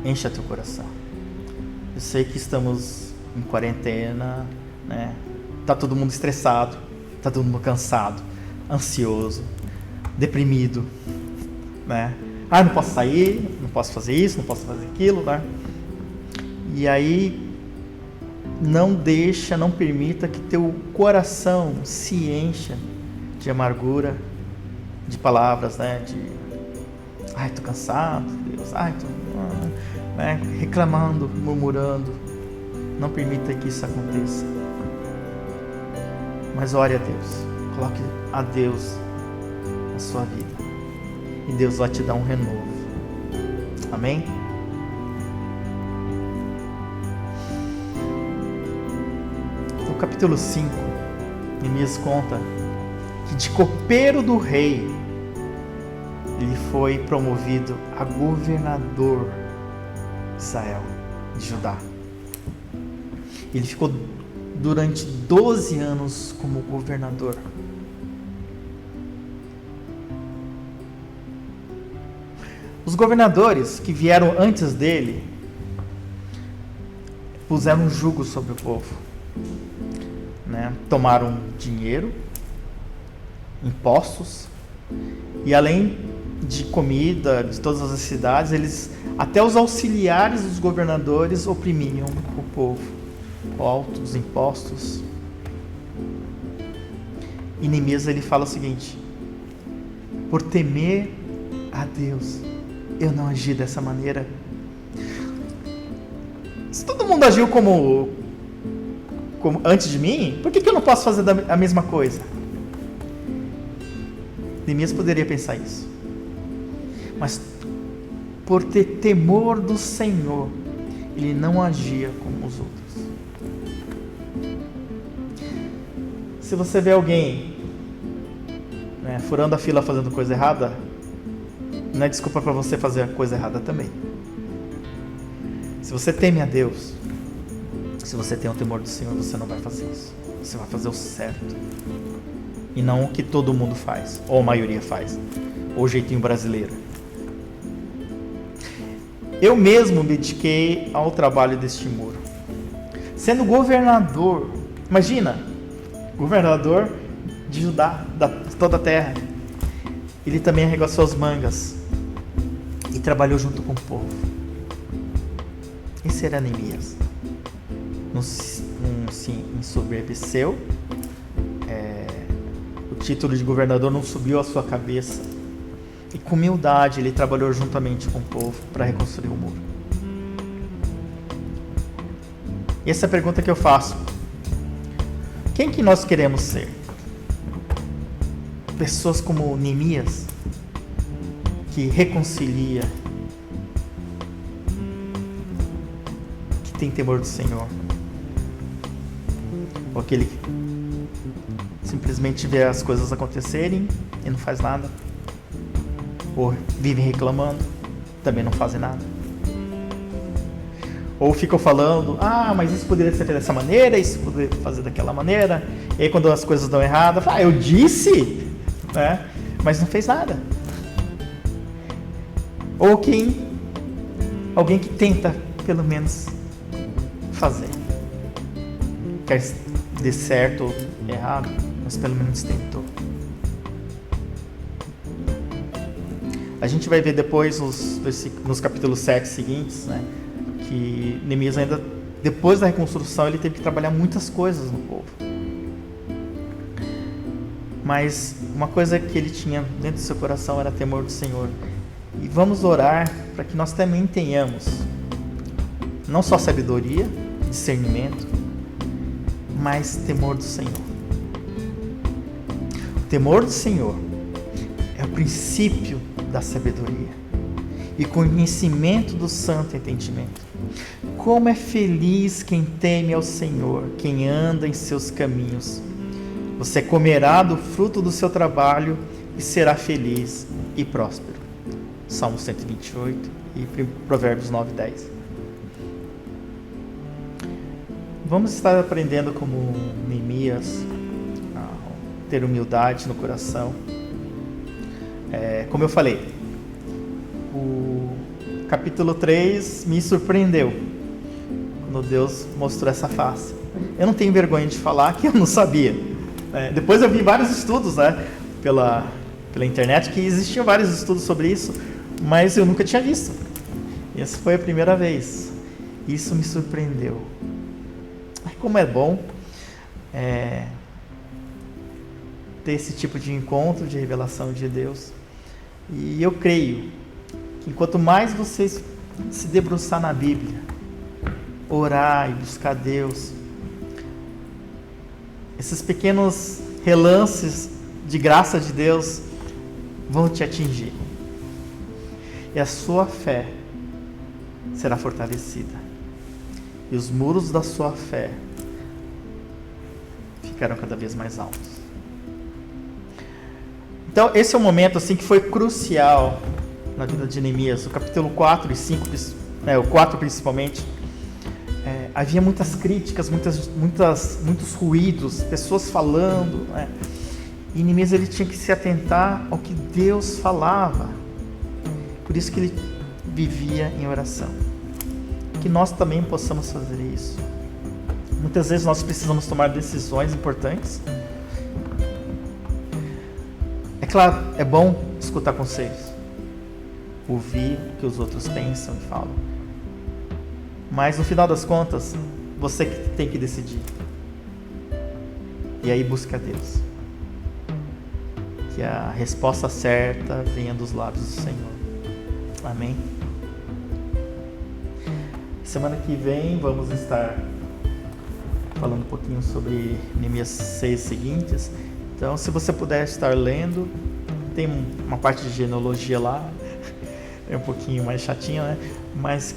encha teu coração. Eu sei que estamos em quarentena, né? Tá todo mundo estressado, tá todo mundo cansado, ansioso, deprimido, né? Não posso sair, não posso fazer isso, não posso fazer aquilo, né? E aí não permita que teu coração se encha de amargura, de palavras, né? Tô cansado, Deus, né? Reclamando, murmurando. Não permita que isso aconteça. Mas ore a Deus, coloque a Deus na sua vida. E Deus vai te dar um renovo. Amém? No capítulo 5, Neemias conta que de copeiro do rei, ele foi promovido a governador de Israel, de Judá. Ele ficou durante 12 anos como governador. Os governadores que vieram antes dele puseram um jugo sobre o povo, né? Tomaram dinheiro, impostos, e além de comida de todas as cidades, até os auxiliares dos governadores oprimiam o povo. Alto dos impostos. E Neemias ele fala o seguinte: por temer a Deus, eu não agi dessa maneira. Se todo mundo agiu como antes de mim, por que eu não posso fazer a mesma coisa? Neemias poderia pensar isso, mas por ter temor do Senhor, ele não agia como os outros. Se você vê alguém, né, furando a fila fazendo coisa errada, não é desculpa para você fazer a coisa errada também. Se você teme a Deus, se você tem o temor do Senhor, você não vai fazer isso. Você vai fazer o certo. E não o que todo mundo faz, ou a maioria faz, ou o jeitinho brasileiro. Eu mesmo me dediquei ao trabalho deste muro. Sendo governador, imagina, governador de Judá, de toda a terra. Ele também arregaçou as mangas e trabalhou junto com o povo. Esse era Neemias. Não se ensoberbeceu. O título de governador não subiu à sua cabeça. E com humildade ele trabalhou juntamente com o povo para reconstruir o muro. E essa é a pergunta que eu faço. Quem que nós queremos ser? Pessoas como Neemias, que reconcilia, que tem temor do Senhor, ou aquele que simplesmente vê as coisas acontecerem e não faz nada, ou vivem reclamando, também não fazem nada. Ou ficam falando, mas isso poderia ser feito dessa maneira, isso poderia fazer daquela maneira. E aí quando as coisas dão errado, fala, eu disse, né? Mas não fez nada. Ou alguém que tenta, pelo menos, fazer. Quer dê certo ou errado, mas pelo menos tentou. A gente vai ver depois nos capítulos 7 seguintes, né, que Neemias ainda, depois da reconstrução, ele teve que trabalhar muitas coisas no povo. Mas uma coisa que ele tinha dentro do seu coração era temor do Senhor. E vamos orar para que nós também tenhamos não só sabedoria, discernimento, mas temor do Senhor. O temor do Senhor é o princípio da sabedoria e conhecimento do santo entendimento. Como é feliz quem teme ao Senhor, quem anda em seus caminhos. Você comerá do fruto do seu trabalho e será feliz e próspero. Salmo 128 e Provérbios 9:10. Vamos estar aprendendo como Neemias a ter humildade no coração. Como eu falei, o capítulo 3 me surpreendeu quando Deus mostrou essa face. Eu não tenho vergonha de falar que eu não sabia. Depois eu vi vários estudos, né, pela internet, que existiam vários estudos sobre isso, mas eu nunca tinha visto. Essa foi a primeira vez. Isso me surpreendeu. Como é bom ter esse tipo de encontro, de revelação de Deus. E eu creio que quanto mais vocês se debruçar na Bíblia, orar e buscar Deus, esses pequenos relances de graça de Deus vão te atingir. E a sua fé será fortalecida. E os muros da sua fé ficarão cada vez mais altos. Então, esse é um momento assim que foi crucial na vida de Neemias. O capítulo 4 e 5, o 4 principalmente, havia muitas críticas, muitos ruídos, pessoas falando, né? E Neemias ele tinha que se atentar ao que Deus falava. Por isso que ele vivia em oração. Que nós também possamos fazer isso. Muitas vezes nós precisamos tomar decisões importantes. É claro, é bom escutar conselhos, ouvir o que os outros pensam e falam. Mas no final das contas, você que tem que decidir. E aí busca Deus. Que a resposta certa venha dos lábios do Senhor. Amém? Semana que vem vamos estar falando um pouquinho sobre Neemias 6 seguintes. Então, se você puder estar lendo, tem uma parte de genealogia lá, é um pouquinho mais chatinho, né? Mas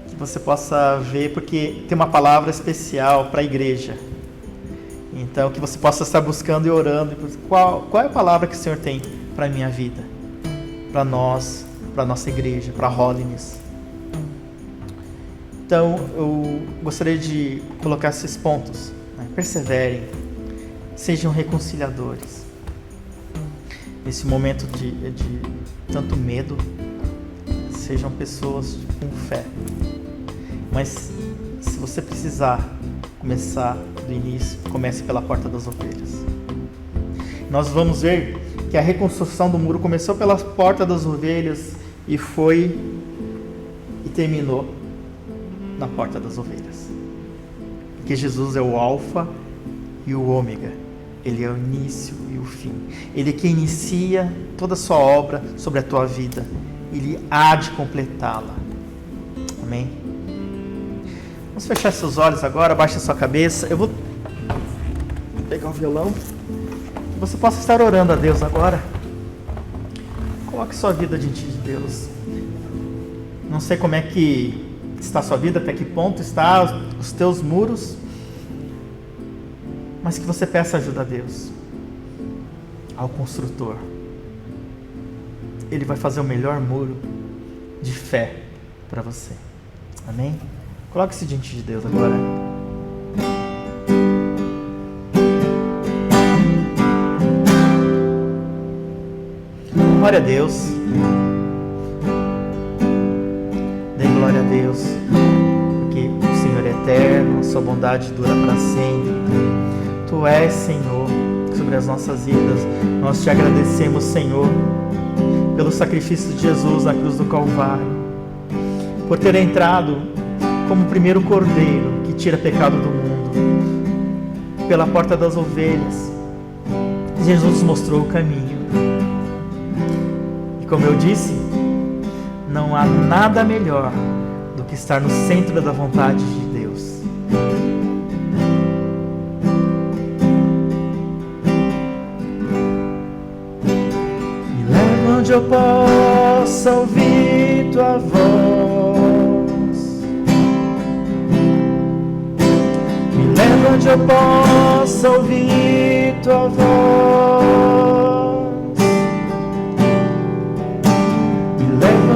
que você possa ver, porque tem uma palavra especial para a igreja. Então, que você possa estar buscando e orando. Qual é a palavra que o Senhor tem para a minha vida? Para nós, para a nossa igreja, para a Holiness. Então, eu gostaria de colocar esses pontos. Né? Perseverem, sejam reconciliadores. Nesse momento de tanto medo, sejam pessoas com fé. Mas, se você precisar começar do início, comece pela porta das ovelhas. Nós vamos ver que a reconstrução do muro começou pela porta das ovelhas e terminou na porta das ovelhas. Porque Jesus é o alfa e o ômega. Ele é o início e o fim. Ele é quem inicia toda a sua obra sobre a tua vida. Ele há de completá-la. Amém? Vamos fechar seus olhos agora, abaixa sua cabeça. Eu vou pegar o violão. Que você possa estar orando a Deus agora. Coloque sua vida diante de Deus. Não sei como é que está a sua vida, até que ponto está os teus muros, mas que você peça ajuda a Deus, ao construtor. Ele vai fazer o melhor muro de fé para você. Amém? Coloque-se diante de Deus agora. Glória a Deus. Dê glória a Deus, porque o Senhor é eterno, a sua bondade dura para sempre. Tu és, Senhor, sobre as nossas vidas. Nós te agradecemos, Senhor, pelo sacrifício de Jesus na cruz do Calvário, por ter entrado como o primeiro cordeiro que tira pecado do mundo, pela porta das ovelhas. Jesus nos mostrou o caminho. E como eu disse, não há nada melhor do que estar no centro da vontade de Deus. Me leva onde eu possa ouvir tua voz. Me leva onde eu possa ouvir tua voz.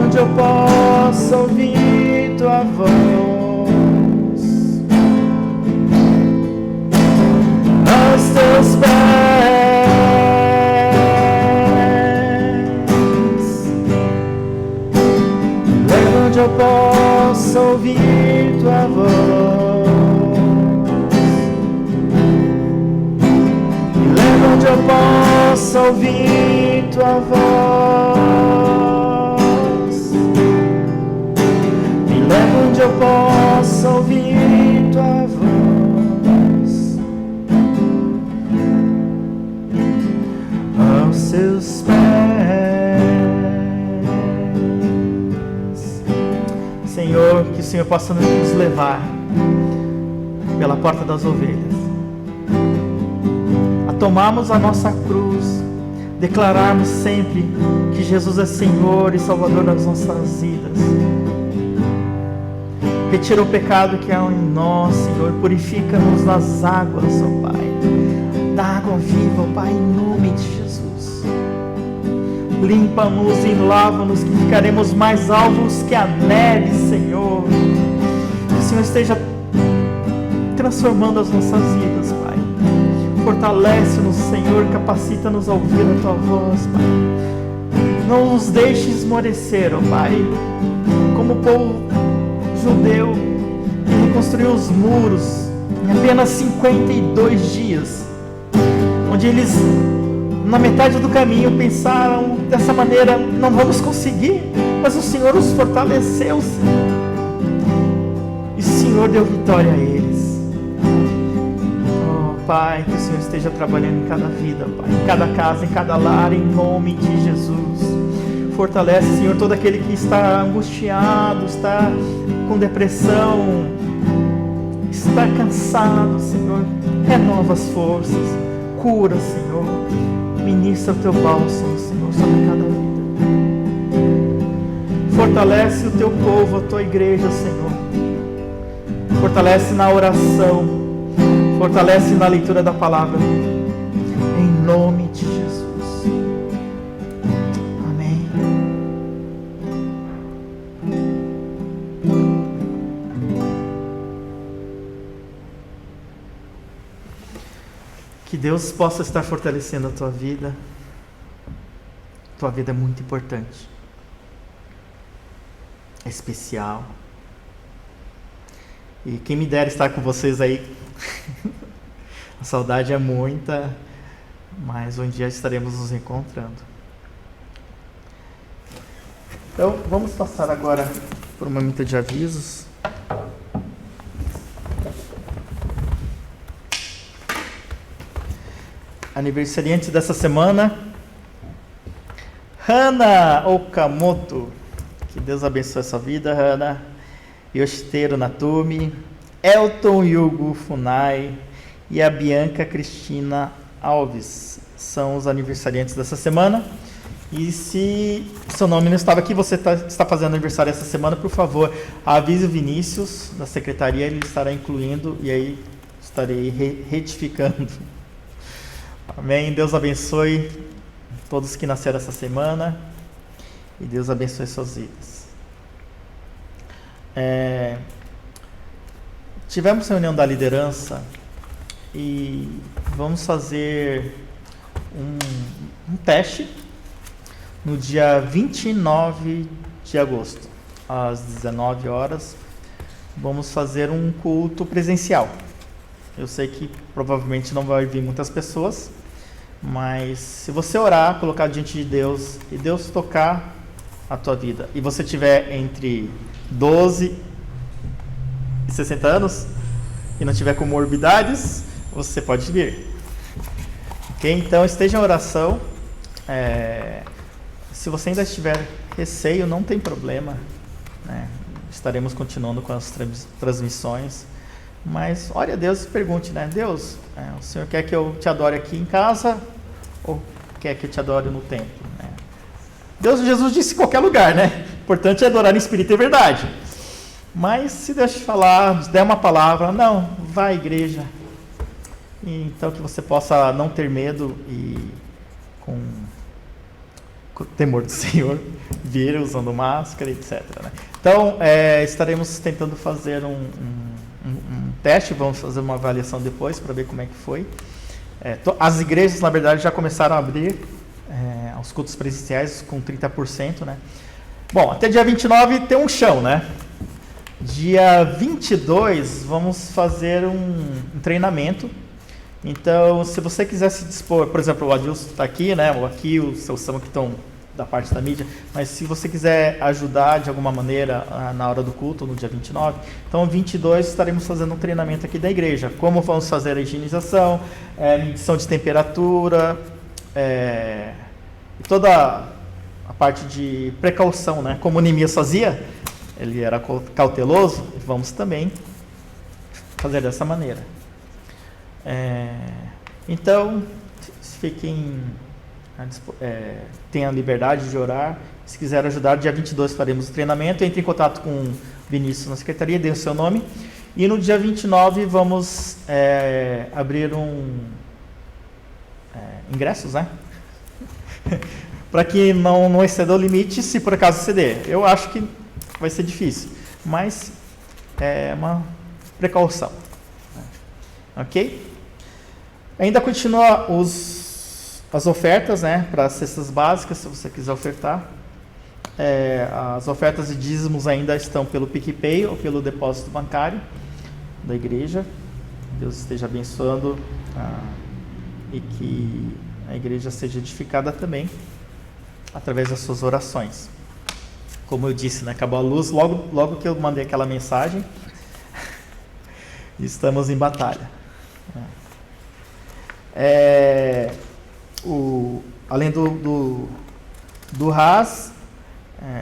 Onde eu possa ouvir tua voz, aos teus pés, leva onde eu possa ouvir tua voz, me leva onde eu possa ouvir tua voz. Onde eu possa ouvir tua voz, aos seus pés. Senhor, que o Senhor possa nos levar pela porta das ovelhas, a tomarmos a nossa cruz, declararmos sempre que Jesus é Senhor e Salvador das nossas vidas. Retira o pecado que há em nós, Senhor. Purifica-nos nas águas, ó Pai. Da água viva, ó Pai, em nome de Jesus. Limpa-nos e lava-nos, que ficaremos mais alvos que a neve, Senhor. Que o Senhor esteja transformando as nossas vidas, Pai. Fortalece-nos, Senhor. Capacita-nos a ouvir a Tua voz, Pai. Não nos deixe esmorecer, ó Pai. Como o povo judeu que reconstruiu os muros em apenas 52 dias, onde eles na metade do caminho pensaram dessa maneira: não vamos conseguir, mas o Senhor os fortaleceu, e o Senhor deu vitória a eles. Oh Pai, que o Senhor esteja trabalhando em cada vida, Pai, em cada casa, em cada lar, em nome de Jesus. Fortalece, Senhor, todo aquele que está angustiado, está com depressão, está cansado, Senhor. Renova as forças, cura, Senhor. Ministra o teu bálsamo, Senhor, sobre cada vida. Fortalece o teu povo, a tua igreja, Senhor. Fortalece na oração, fortalece na leitura da palavra, em nome de Jesus. Que Deus possa estar fortalecendo a tua vida. Tua vida é muito importante. É especial. E quem me dera estar com vocês aí. A saudade é muita, mas um dia estaremos nos encontrando. Então, vamos passar agora por um momento de avisos. Aniversariante dessa semana, Hana Okamoto. Que Deus abençoe a sua vida, Hana. Yoshiteru Natumi, Elton Yugo Funai e a Bianca Cristina Alves são os aniversariantes dessa semana. E se seu nome não estava aqui, você está fazendo aniversário essa semana, por favor, avise o Vinícius da secretaria, ele estará incluindo e aí estarei retificando. Amém. Deus abençoe todos que nasceram essa semana e Deus abençoe suas vidas. tivemos reunião da liderança e vamos fazer um teste no dia 29 de agosto, às 19 horas. Vamos fazer um culto presencial. Eu sei que provavelmente não vai vir muitas pessoas, mas se você orar, colocar diante de Deus e Deus tocar a tua vida, e você tiver entre 12 e 60 anos e não tiver comorbidades, você pode vir. Ok? Então esteja em oração. Se você ainda estiver receio, não tem problema, né? Estaremos continuando com as transmissões. Mas ore a Deus e pergunte, né? Deus, o Senhor quer que eu te adore aqui em casa ou quer que eu te adore no templo? Né? Jesus disse em qualquer lugar, né? O importante é adorar em espírito e verdade. Mas se Deus te falar, der uma palavra, não, vá à igreja. E então que você possa não ter medo e com o temor do Senhor vir usando máscara, etc. Né? Então, estaremos tentando fazer um teste, vamos fazer uma avaliação depois para ver como é que foi. As igrejas, na verdade, já começaram a abrir os cultos presenciais com 30%, né? Bom, até dia 29 tem um chão, né? Dia 22 vamos fazer um treinamento. Então, se você quiser se dispor, por exemplo, o Adilson está aqui, né? Ou aqui, o seu Samu que estão da parte da mídia, mas se você quiser ajudar de alguma maneira na hora do culto, no dia 29, então 22 estaremos fazendo um treinamento aqui da igreja, como vamos fazer a higienização, medição de temperatura, e toda a parte de precaução, né? Como o Neemias fazia, ele era cauteloso, vamos também fazer dessa maneira. Então, fiquem... tenha a liberdade de orar. Se quiser ajudar, dia 22 faremos o treinamento. Entre em contato com o Vinícius na secretaria, dê o seu nome. E no dia 29 vamos abrir ingressos, né? Para que não exceda o limite, se por acaso exceder. Eu acho que vai ser difícil, mas é uma precaução. Ok? Ainda continua as ofertas, né, para as cestas básicas, se você quiser ofertar. As ofertas e dízimos ainda estão pelo PicPay ou pelo depósito bancário da igreja. Deus esteja abençoando e que a igreja seja edificada também através das suas orações. Como eu disse, né, acabou a luz logo que eu mandei aquela mensagem. Estamos em batalha. Além do RAS,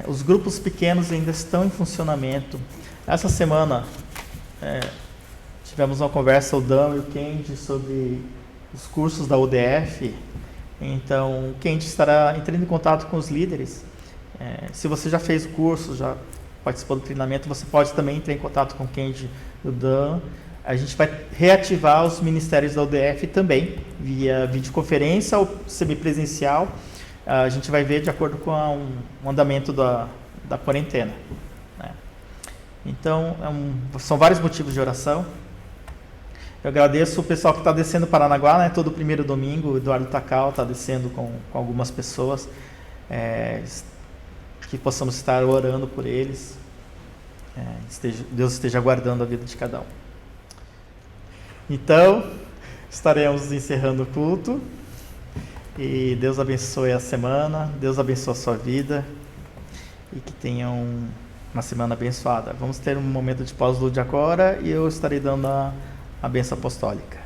os grupos pequenos ainda estão em funcionamento. Essa semana tivemos uma conversa, o Dan e o Kendi, sobre os cursos da UDF. Então, o Kendi estará entrando em contato com os líderes. Se você já fez o curso, já participou do treinamento, você pode também entrar em contato com o Kendi e o Dan. A gente vai reativar os ministérios da UDF também, via videoconferência ou semipresencial. A gente vai ver de acordo com o andamento da quarentena. Né? Então, são vários motivos de oração. Eu agradeço o pessoal que está descendo Paranaguá, né? Todo primeiro domingo, o Eduardo Takal está descendo com algumas pessoas, que possamos estar orando por eles. Deus esteja guardando a vida de cada um. Então, estaremos encerrando o culto. E Deus abençoe a semana, Deus abençoe a sua vida e que tenham uma semana abençoada. Vamos ter um momento de pós-lúdio agora e eu estarei dando a bênção apostólica.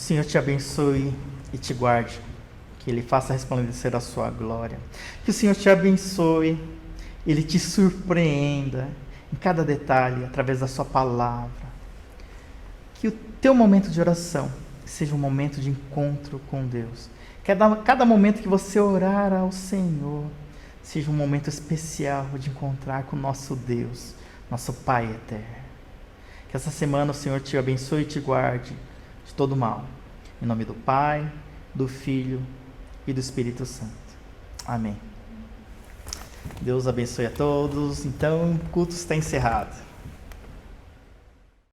Senhor te abençoe e te guarde. Que Ele faça resplandecer a sua glória. Que o Senhor te abençoe, Ele te surpreenda em cada detalhe, através da sua palavra. Que o teu momento de oração seja um momento de encontro com Deus. Cada momento que você orar ao Senhor seja um momento especial de encontrar com o nosso Deus, nosso Pai eterno. Que essa semana o Senhor te abençoe e te guarde de todo mal. Em nome do Pai, do Filho e do Espírito Santo. Amém. Deus abençoe a todos. Então, o culto está encerrado.